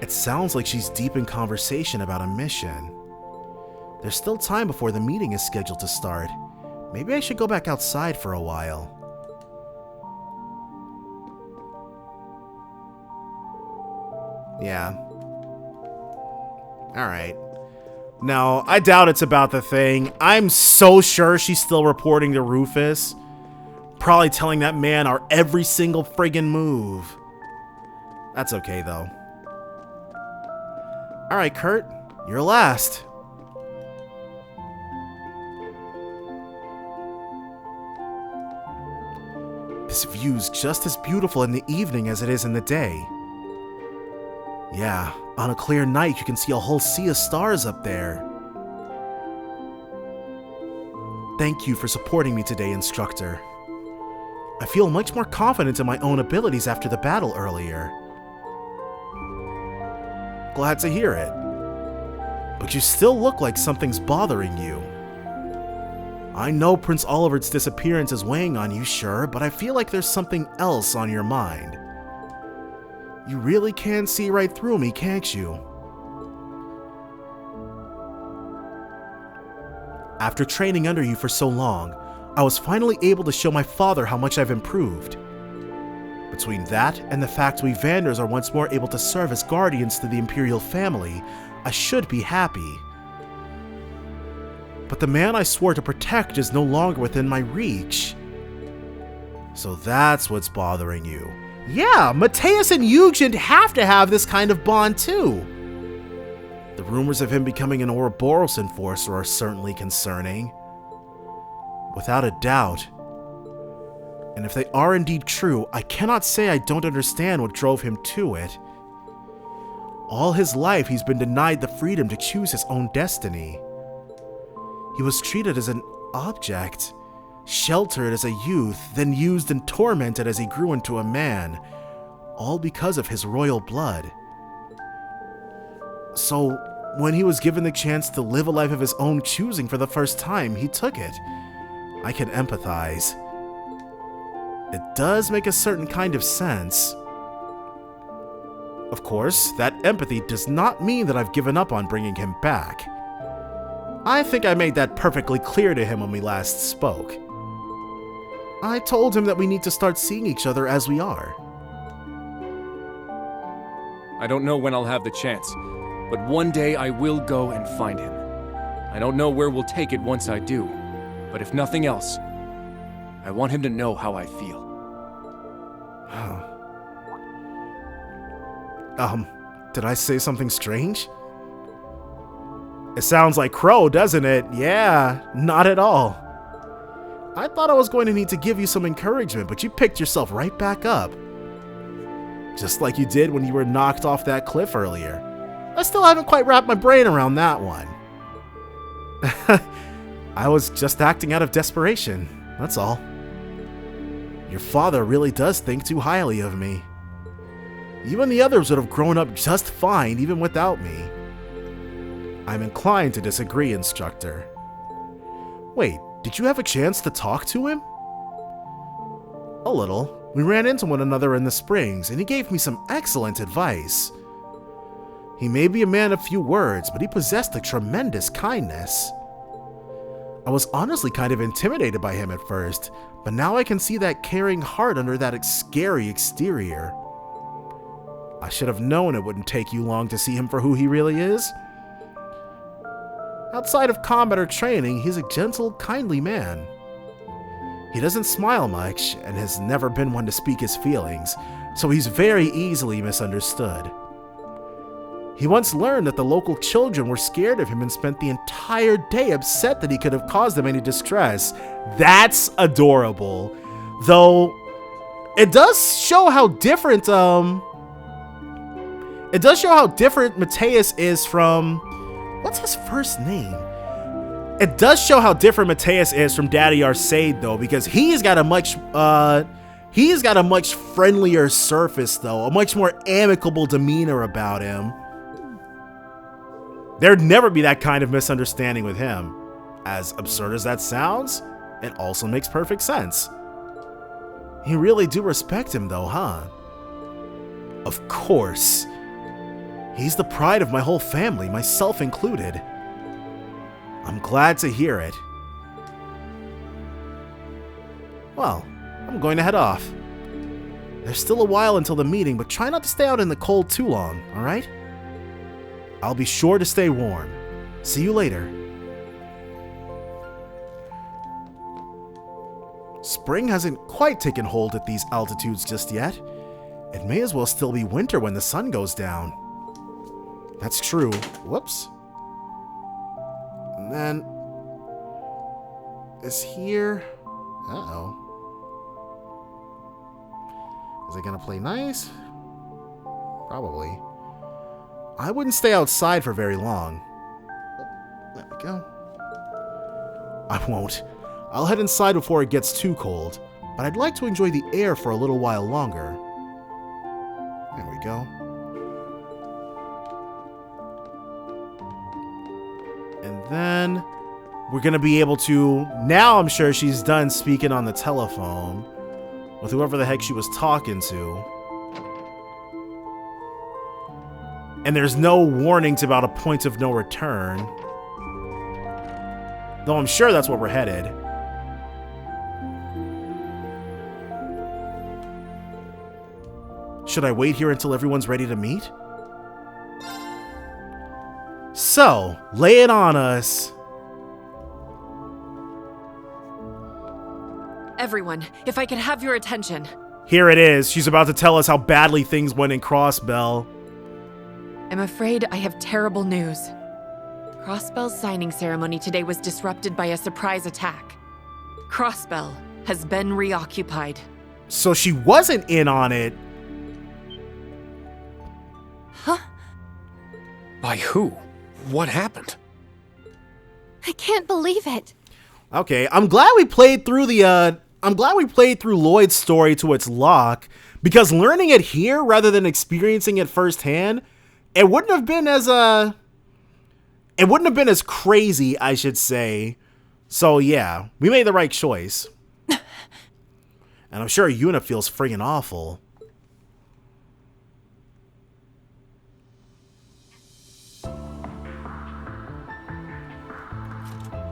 Speaker 1: It sounds like she's deep in conversation about a mission. There's still time before the meeting is scheduled to start. Maybe I should go back outside for a while. Yeah. Alright. No, I doubt it's about the thing. I'm so sure she's still reporting to Rufus. Probably telling that man our every single friggin' move. That's okay, though. Alright, Kurt. You're last. This view's just as beautiful in the evening as it is in the day. Yeah, on a clear night you can see a whole sea of stars up there. Thank you for supporting me today, instructor. I feel much more confident in my own abilities after the battle earlier. Glad to hear it. But you still look like something's bothering you. I know Prince Oliver's disappearance is weighing on you, sure, but I feel like there's something else on your mind. You really can see right through me, can't you? After training under you for so long, I was finally able to show my father how much I've improved. Between that and the fact we Vanders are once more able to serve as guardians to the Imperial family, I should be happy. But the man I swore to protect is no longer within my reach. So that's what's bothering you. Yeah, Mateus and Eugen have to have this kind of bond too. The rumors of him becoming an Ouroboros enforcer are certainly concerning. Without a doubt. And if they are indeed true, I cannot say I don't understand what drove him to it. All his life he's been denied the freedom to choose his own destiny. He was treated as an object, sheltered as a youth, then used and tormented as he grew into a man, all because of his royal blood. So, when he was given the chance to live a life of his own choosing for the first time, he took it. I can empathize. It does make a certain kind of sense. Of course, that empathy does not mean that I've given up on bringing him back. I think I made that perfectly clear to him when we last spoke. I told him that we need to start seeing each other as we are.
Speaker 2: I don't know when I'll have the chance, but one day I will go and find him. I don't know where we'll take it once I do, but if nothing else, I want him to know how I feel.
Speaker 1: Did I say something strange? It sounds like Crow, doesn't it? Yeah, not at all. I thought I was going to need to give you some encouragement, but you picked yourself right back up. Just like you did when you were knocked off that cliff earlier. I still haven't quite wrapped my brain around that one. I was just acting out of desperation, that's all. Your father really does think too highly of me. You and the others would have grown up just fine even without me. I'm inclined to disagree, instructor. Wait, did you have a chance to talk to him? A little. We ran into one another in the springs, and he gave me some excellent advice. He may be a man of few words, but he possessed a tremendous kindness. I was honestly kind of intimidated by him at first, but now I can see that caring heart under that scary exterior. I should have known it wouldn't take you long to see him for who he really is. Outside of combat or training, he's a gentle, kindly man. He doesn't smile much, and has never been one to speak his feelings, so he's very easily misunderstood. He once learned that the local children were scared of him and spent the entire day upset that he could have caused them any distress. That's adorable. Though, it does show how different, Mateus is from... What's his first name? It does show how different Mateus is from Daddy Arcade, though, because he's got a much friendlier surface, though, a much more amicable demeanor about him. There'd never be that kind of misunderstanding with him. As absurd as that sounds, it also makes perfect sense. You really do respect him, though, huh? Of course. He's the pride of my whole family, myself included. I'm glad to hear it. Well, I'm going to head off. There's still a while until the meeting, but try not to stay out in the cold too long, alright? I'll be sure to stay warm.
Speaker 7: See you later. Spring hasn't quite taken hold at these altitudes just yet. It may as well still be winter when the sun goes down. That's true. Whoops. And then... is here... Uh-oh. Is it gonna play nice? Probably. I wouldn't stay outside for very long. There we go. I won't. I'll head inside before it gets too cold, but I'd like to enjoy the air for a little while longer. There we go. And then we're gonna be able to... Now I'm sure she's done speaking on the telephone with whoever the heck she was talking to. And there's no warnings about a point of no return. Though I'm sure that's where we're headed. Should I wait here until everyone's ready to meet? So, lay it on us.
Speaker 3: Everyone, if I could have your attention.
Speaker 7: Here it is. She's about to tell us how badly things went in Crossbell.
Speaker 3: I'm afraid I have terrible news. Crossbell's signing ceremony today was disrupted by a surprise attack. Crossbell has been reoccupied.
Speaker 7: So she wasn't in on it.
Speaker 3: Huh?
Speaker 9: By who? What happened?
Speaker 5: I can't believe it.
Speaker 7: Okay, I'm glad we played through Lloyd's story to its lock, because learning it here rather than experiencing it firsthand, it wouldn't have been as crazy, I should say. So yeah, we made the right choice. And I'm sure Yuna feels friggin' awful.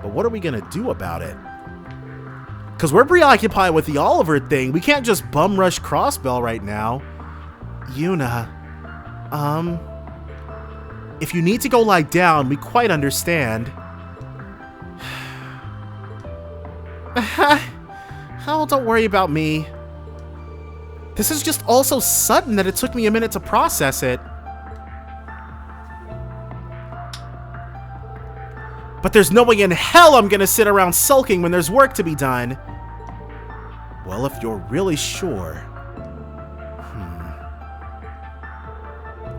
Speaker 7: But what are we gonna do about it? Because we're preoccupied with the Oliver thing. We can't just bum rush Crossbell right now. Yuna, if you need to go lie down, we quite understand. Oh, don't worry about me. This is just all so sudden that it took me a minute to process it. But there's no way in hell I'm gonna sit around sulking when there's work to be done. Well, if you're really sure.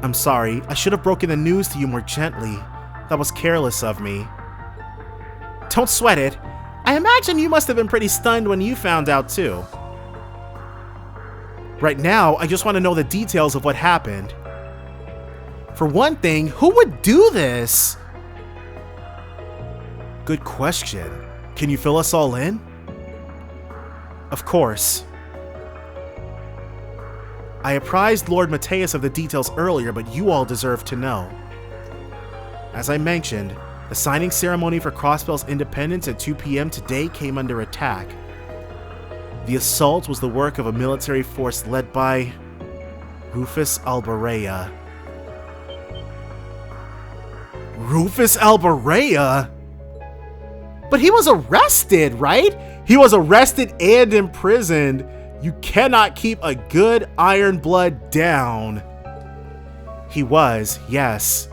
Speaker 7: I'm sorry, I should have broken the news to you more gently. That was careless of me. Don't sweat it. I imagine you must have been pretty stunned when you found out too. Right now, I just want to know the details of what happened. For one thing, who would do this? Good question. Can you fill us all in? Of course. I apprised Lord Mateus of the details earlier, but you all deserve to know. As I mentioned, the signing ceremony for Crossbell's independence at 2 p.m. today came under attack. The assault was the work of a military force led by Rufus Albarea. Rufus Albarea? But he was arrested, right? He was arrested and imprisoned. You cannot keep a good Iron Blood down. He was, yes.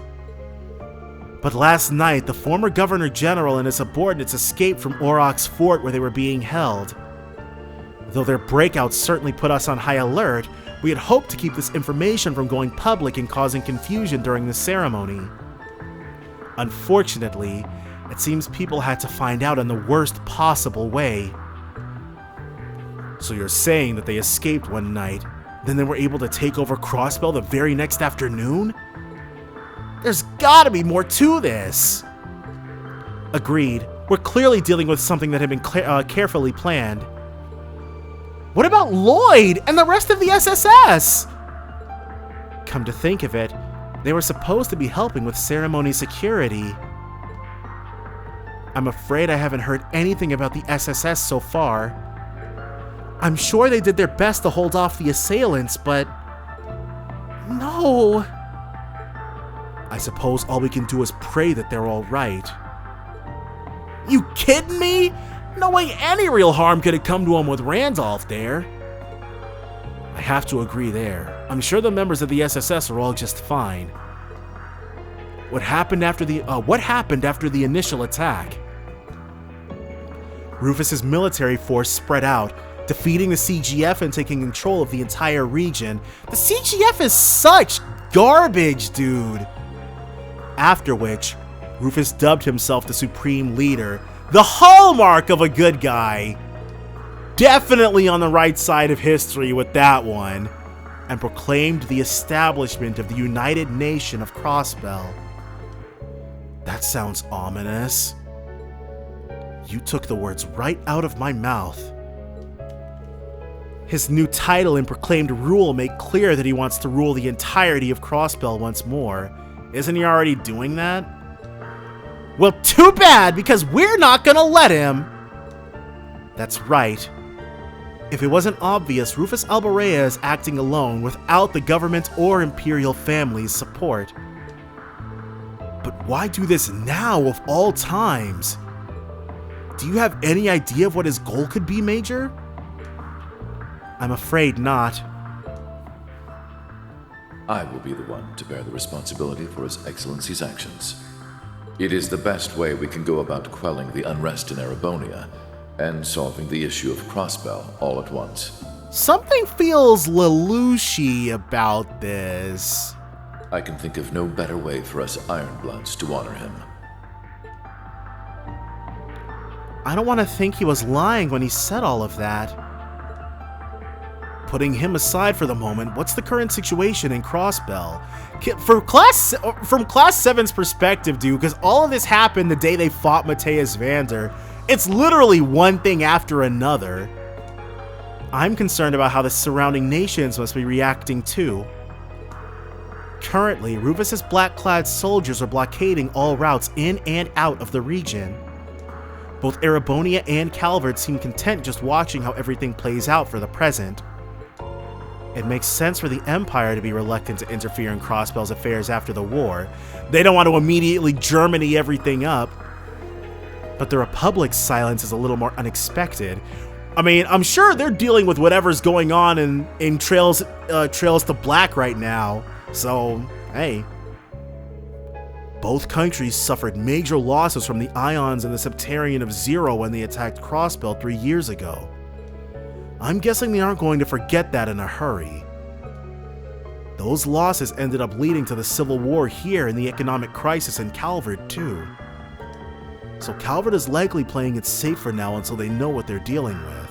Speaker 7: But last night, the former Governor General and his subordinates escaped from Auroch's fort where they were being held. Though their breakout certainly put us on high alert, we had hoped to keep this information from going public and causing confusion during the ceremony. Unfortunately, it seems people had to find out in the worst possible way. So you're saying that they escaped one night, then they were able to take over Crossbell the very next afternoon? There's gotta be more to this! Agreed. We're clearly dealing with something that had been carefully planned. What about Lloyd and the rest of the SSS? Come to think of it, they were supposed to be helping with ceremony security. I'm afraid I haven't heard anything about the SSS so far. I'm sure they did their best to hold off the assailants, but... No!
Speaker 1: I suppose all we can do is pray that they're all right. You kidding me? No way any real harm could have come to him with Randolph there. I have to agree there. I'm sure the members of the SSS are all just fine. What happened after the initial attack? Rufus's military force spread out, defeating the CGF and taking control of the entire region. The CGF is such garbage, dude. After which, Rufus dubbed himself the Supreme Leader, the hallmark of a good guy. Definitely on the right side of history with that one, and proclaimed the establishment of the United Nation of Crossbell. That sounds ominous. You took the words right out of my mouth. His new title and proclaimed rule make clear that he wants to rule the entirety of Crossbell once more. Isn't he already doing that? Well, too bad, because we're not gonna let him! That's right. If it wasn't obvious, Rufus Alborea is acting alone without the government or Imperial family's support. But why do this now of all times? Do you have any idea of what his goal could be, Major? I'm afraid not.
Speaker 12: I will be the one to bear the responsibility for His Excellency's actions. It is the best way we can go about quelling the unrest in Erebonia and solving the issue of Crossbell all at once.
Speaker 1: Something feels Lelouchy about this.
Speaker 12: I can think of no better way for us Ironbloods to honor him.
Speaker 1: I don't want to think he was lying when he said all of that. Putting him aside for the moment, what's the current situation in Crossbell? From Class 7's perspective, dude, because all of this happened the day they fought Matthias Vander. It's literally one thing after another. I'm concerned about how the surrounding nations must be reacting too. Currently, Rufus's black-clad soldiers are blockading all routes in and out of the region. Both Erebonia and Calvert seem content just watching how everything plays out for the present. It makes sense for the Empire to be reluctant to interfere in Crossbell's affairs after the war. They don't want to immediately Germany everything up. But the Republic's silence is a little more unexpected. I mean, I'm sure they're dealing with whatever's going on in Trails to Black right now. So, hey. Both countries suffered major losses from the Ions and the Septarian of Zero when they attacked Crossbell 3 years ago. I'm guessing they aren't going to forget that in a hurry. Those losses ended up leading to the civil war here and the economic crisis in Calvert too. So Calvert is likely playing it safe for now until they know what they're dealing with.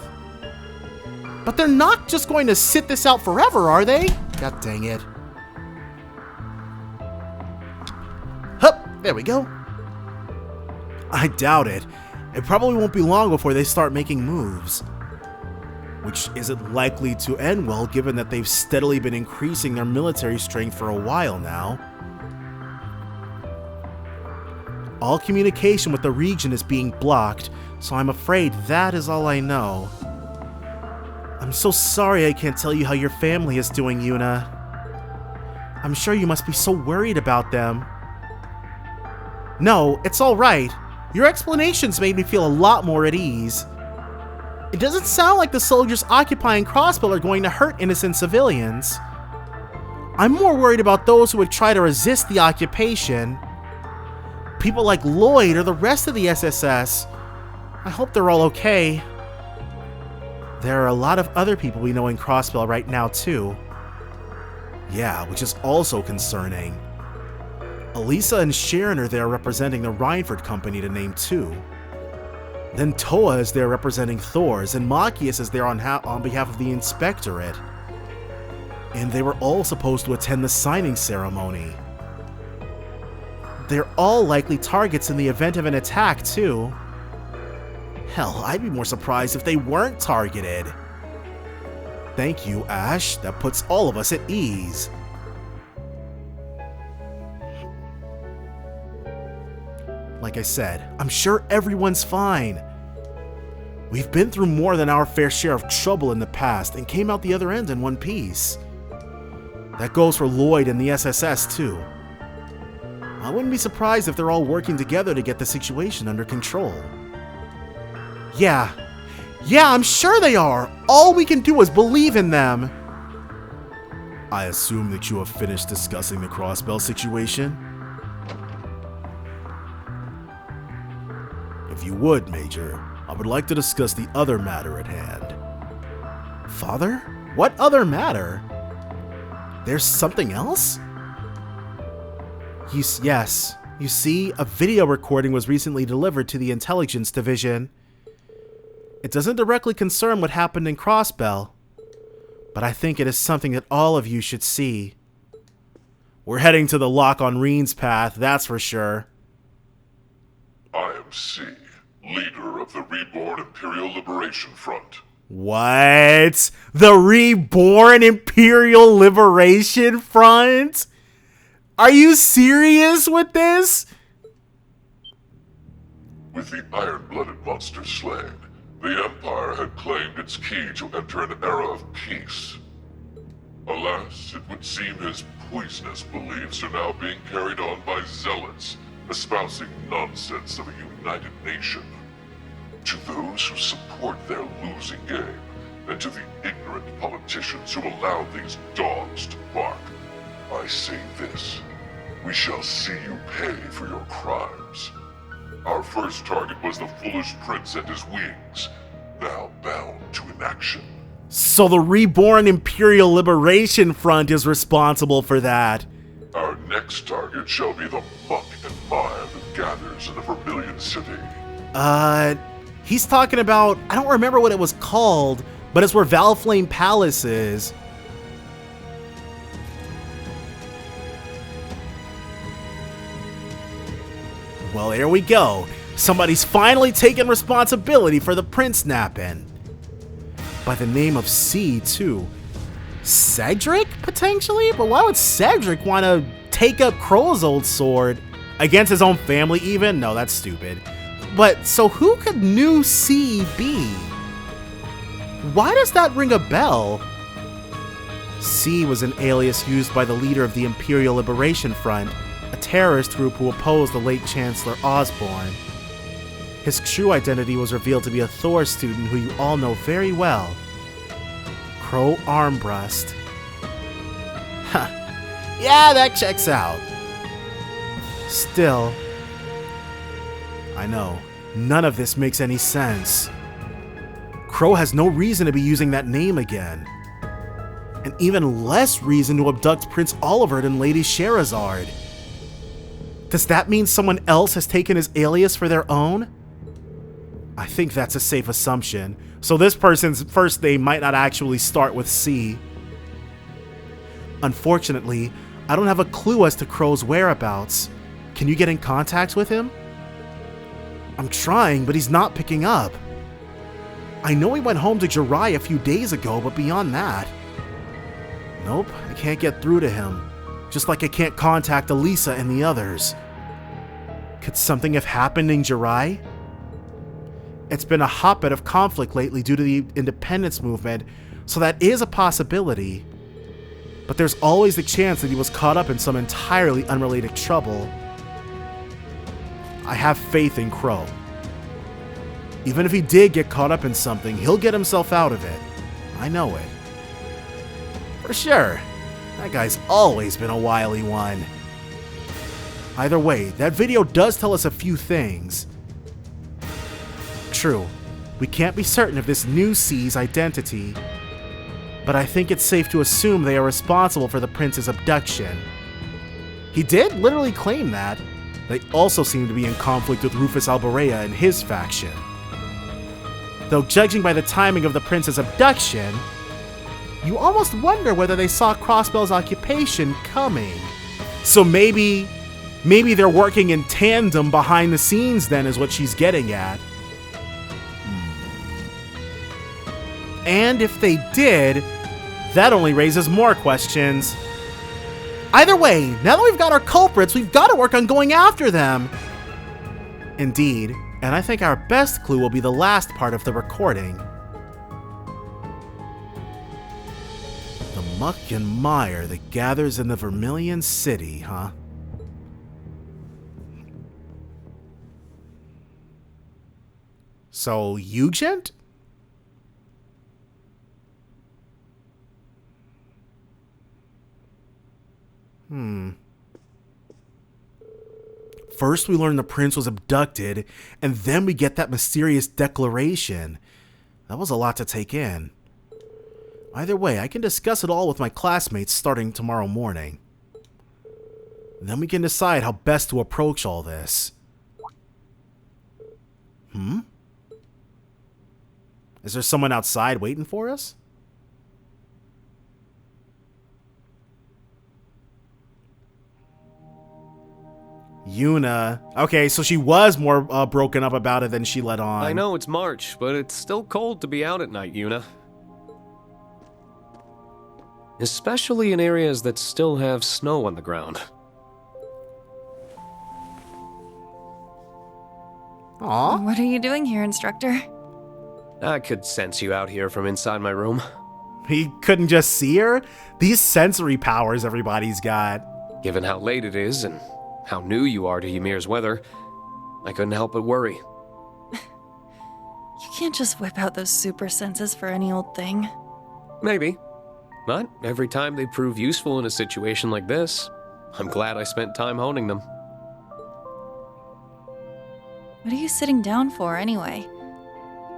Speaker 1: But they're not just going to sit this out forever, are they? God dang it. Hup, there we go. I doubt it. It probably won't be long before they start making moves. Which isn't likely to end well given that they've steadily been increasing their military strength for a while now. All communication with the region is being blocked, so I'm afraid that is all I know. I'm so sorry I can't tell you how your family is doing, Yuna. I'm sure you must be so worried about them. No, it's alright. Your explanations made me feel a lot more at ease. It doesn't sound like the soldiers occupying Crossbell are going to hurt innocent civilians. I'm more worried about those who would try to resist the occupation. People like Lloyd or the rest of the SSS. I hope they're all okay. There are a lot of other people we know in Crossbell right now too. Yeah, which is also concerning. Elisa and Sharon are there representing the Reinford Company to name two. Then Toa is there representing Thor's, and Machias is there on behalf of the Inspectorate. And they were all supposed to attend the signing ceremony. They're all likely targets in the event of an attack, too. Hell, I'd be more surprised if they weren't targeted. Thank you, Ash. That puts all of us at ease. Like I said, I'm sure everyone's fine. We've been through more than our fair share of trouble in the past and came out the other end in one piece. That goes for Lloyd and the SSS too. I wouldn't be surprised if they're all working together to get the situation under control. Yeah, I'm sure they are. All we can do is believe in them. I assume that you have finished discussing the Crossbell situation? If you would, Major, I would like to discuss the other matter at hand. Father? What other matter? There's something else? Yes. You see, a video recording was recently delivered to the Intelligence Division. It doesn't directly concern what happened in Crossbell, but I think it is something that all of you should see. We're heading to the lock on Reen's path, that's for sure.
Speaker 13: I am C, leader of the Reborn Imperial Liberation Front.
Speaker 1: What? The Reborn Imperial Liberation Front? Are you serious with this?
Speaker 13: With the iron-blooded monster slain, the Empire had claimed its key to enter an era of peace. Alas, it would seem his poisonous beliefs are now being carried on by zealots, espousing nonsense of a united nation. To those who support their losing game, and to the ignorant politicians who allow these dogs to bark, I say this: we shall see you pay for your crimes. Our first target was the foolish prince and his wings, now bound to inaction.
Speaker 1: So the Reborn Imperial Liberation Front is responsible for that.
Speaker 13: Our next target shall be the muck and mire that gathers in the Vermilion City.
Speaker 1: He's talking about, I don't remember what it was called, but it's where Valflame Palace is. Well, here we go. Somebody's finally taken responsibility for the prince napping. By the name of C, too. Cedric, potentially? But why would Cedric want to take up Crow's old sword? Against his own family, even? No, that's stupid. But, so who could new C be? Why does that ring a bell? C was an alias used by the leader of the Imperial Liberation Front, a terrorist group who opposed the late Chancellor Osborne. His true identity was revealed to be a Thor student who you all know very well, Crow Armbrust. Huh. Yeah, that checks out. Still, I know, none of this makes any sense. Crow has no reason to be using that name again. And even less reason to abduct Prince Olivert and Lady Sherazard. Does that mean someone else has taken his alias for their own? I think that's a safe assumption. So this person's first name might not actually start with C. Unfortunately, I don't have a clue as to Crow's whereabouts. Can you get in contact with him? I'm trying, but he's not picking up. I know he went home to Jirai a few days ago, but beyond that... Nope, I can't get through to him. Just like I can't contact Elisa and the others. Could something have happened in Jirai? It's been a hotbed of conflict lately due to the independence movement, so that is a possibility. But there's always the chance that he was caught up in some entirely unrelated trouble. I have faith in Crow. Even if he did get caught up in something, he'll get himself out of it. I know it. For sure. That guy's always been a wily one. Either way, that video does tell us a few things. True, we can't be certain of this new C's identity, but I think it's safe to assume they are responsible for the prince's abduction. He did literally claim that. They also seem to be in conflict with Rufus Alborea and his faction. Though judging by the timing of the prince's abduction, you almost wonder whether they saw Crossbell's occupation coming. So maybe they're working in tandem behind the scenes then, is what she's getting at. And if they did, that only raises more questions. Either way, now that we've got our culprits, we've got to work on going after them. Indeed, and I think our best clue will be the last part of the recording. The muck and mire that gathers in the Vermilion City, huh? So, Ugent? First, we learn the prince was abducted, and then we get that mysterious declaration. That was a lot to take in. Either way, I can discuss it all with my classmates starting tomorrow morning. Then we can decide how best to approach all this. Is there someone outside waiting for us? Yuna. Okay, so she was more broken up about it than she let on.
Speaker 9: I know it's March, but it's still cold to be out at night, Yuna. Especially in areas that still have snow on the ground.
Speaker 1: Aw.
Speaker 14: What are you doing here, instructor?
Speaker 9: I could sense you out here from inside my room.
Speaker 1: He couldn't just see her? These sensory powers everybody's got.
Speaker 9: Given how late it is and how new you are to Ymir's weather, I couldn't help but worry.
Speaker 14: You can't just whip out those super senses for any old thing.
Speaker 9: Maybe. But every time they prove useful in a situation like this, I'm glad I spent time honing them.
Speaker 14: What are you sitting down for, anyway?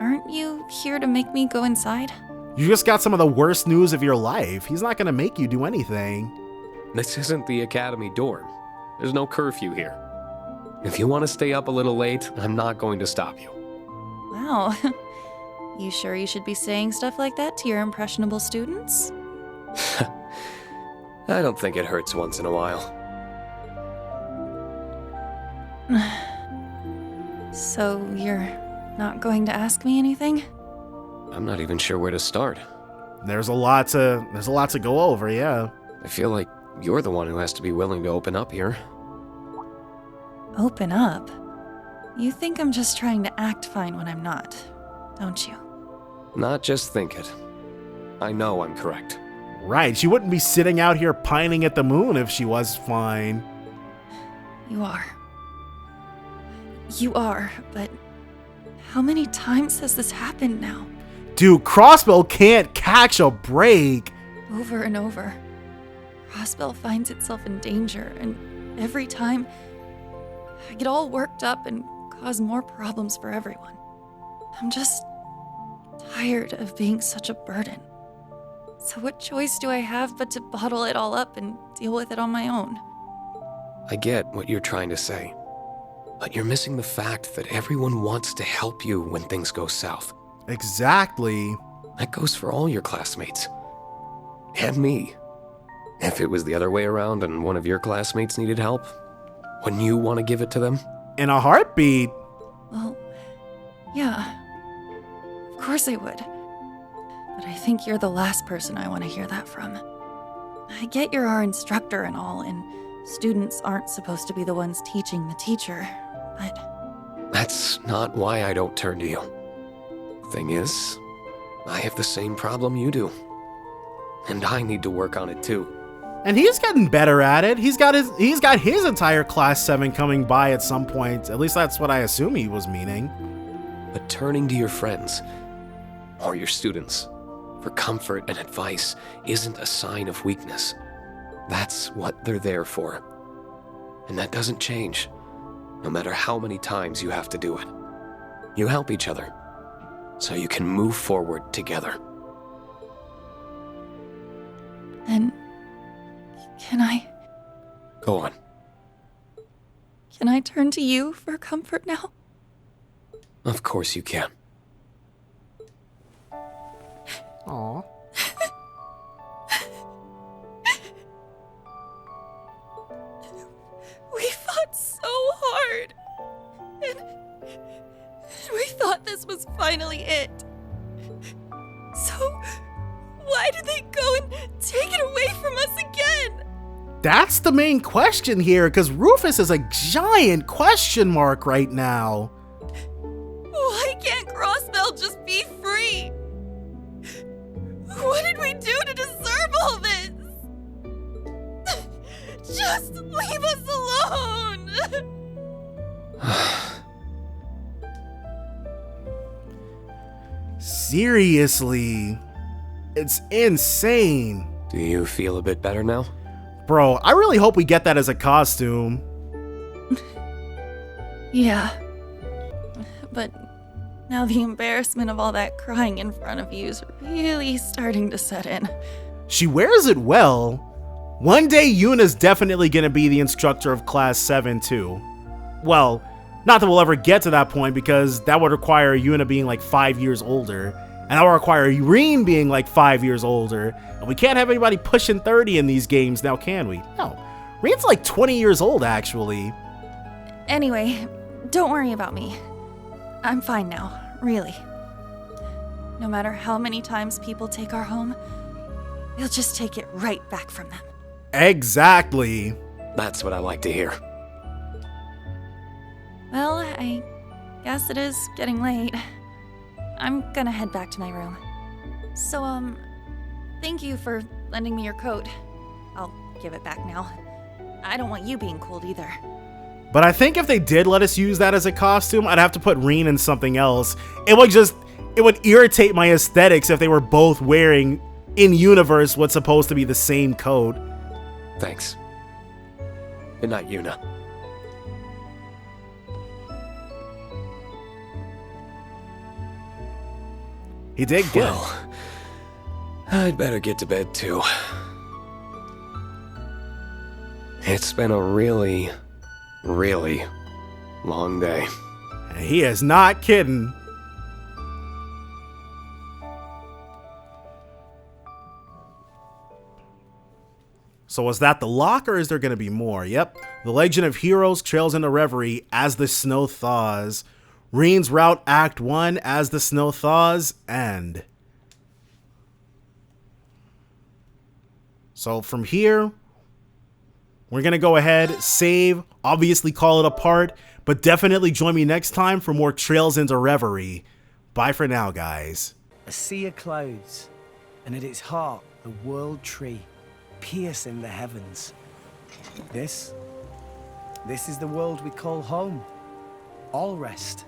Speaker 14: Aren't you here to make me go inside?
Speaker 1: You just got some of the worst news of your life. He's not gonna make you do anything.
Speaker 9: This isn't the academy dorm. There's no curfew here. If you want to stay up a little late, I'm not going to stop you.
Speaker 14: Wow. You sure you should be saying stuff like that to your impressionable students?
Speaker 9: I don't think it hurts once in a while.
Speaker 14: So you're not going to ask me anything?
Speaker 9: I'm not even sure where to start.
Speaker 1: There's a lot to go over, yeah.
Speaker 9: I feel like you're the one who has to be willing to open up here.
Speaker 14: Open up? You think I'm just trying to act fine when I'm not, don't you?
Speaker 9: Not just think it. I know I'm correct.
Speaker 1: Right, she wouldn't be sitting out here pining at the moon if she was fine.
Speaker 14: You are. You are, but how many times has this happened now?
Speaker 1: Dude, Crossbow can't catch a break.
Speaker 14: Over and over. Crossbell finds itself in danger, and every time I get all worked up and cause more problems for everyone. I'm just tired of being such a burden. So what choice do I have but to bottle it all up and deal with it on my own?
Speaker 9: I get what you're trying to say, but you're missing the fact that everyone wants to help you when things go south.
Speaker 1: Exactly.
Speaker 9: That goes for all your classmates. And me. If it was the other way around and one of your classmates needed help, wouldn't you want to give it to them?
Speaker 1: In a heartbeat.
Speaker 14: Well, yeah. Of course I would. But I think you're the last person I want to hear that from. I get you're our instructor and all, and students aren't supposed to be the ones teaching the teacher, but...
Speaker 9: That's not why I don't turn to you. Thing is, I have the same problem you do. And I need to work on it too.
Speaker 1: And he's getting better at it. He's got his entire class 7 coming by at some point. At least that's what I assume he was meaning.
Speaker 9: But turning to your friends, or your students, for comfort and advice isn't a sign of weakness. That's what they're there for. And that doesn't change, no matter how many times you have to do it. You help each other, so you can move forward together.
Speaker 14: Then, can I
Speaker 9: Go on.
Speaker 14: turn to you for comfort now?
Speaker 9: Of course you can.
Speaker 1: Aww.
Speaker 14: We fought so hard. And we thought this was finally it. So, why did they go and take it away from us again?
Speaker 1: That's the main question here, because Rufus is a giant question mark right now.
Speaker 14: Why can't Crossbell just be free? What did we do to deserve all this? Just leave us alone!
Speaker 1: Seriously. It's insane.
Speaker 9: Do you feel a bit better now?
Speaker 1: Bro, I really hope we get that as a costume.
Speaker 14: Yeah. But now the embarrassment of all that crying in front of you is really starting to set in.
Speaker 1: She wears it well. One day Yuna's definitely gonna be the instructor of Class 7 too. Well, not that we'll ever get to that point because that would require Yuna being like 5 years older. And that would require Irene being like 5 years older. And we can't have anybody pushing 30 in these games now, can we? No. Irene's like 20 years old, actually.
Speaker 14: Anyway, don't worry about me. I'm fine now, really. No matter how many times people take our home, we'll just take it right back from them.
Speaker 1: Exactly.
Speaker 9: That's what I like to hear.
Speaker 14: Well, I guess it is getting late. I'm gonna head back to my room. So, thank you for lending me your coat. I'll give it back now. I don't want you being cold either.
Speaker 1: But I think if they did let us use that as a costume, I'd have to put Reen in something else. It would irritate my aesthetics if they were both wearing, in universe, what's supposed to be the same coat.
Speaker 9: Thanks. Good night, Yuna.
Speaker 1: He did good.
Speaker 9: Well, I'd better get to bed too. It's been a really, really long day.
Speaker 1: He is not kidding. So was that the lock, or is there going to be more? Yep. The Legend of Heroes trails into Reverie as the snow thaws. Reen's Route Act 1 as the snow thaws end. So from here, we're going to go ahead, save, obviously call it a part, but definitely join me next time for more Trails into Reverie. Bye for now, guys.
Speaker 15: A sea of clouds, and at its heart, the world tree, piercing the heavens. This is the world we call home. All rest.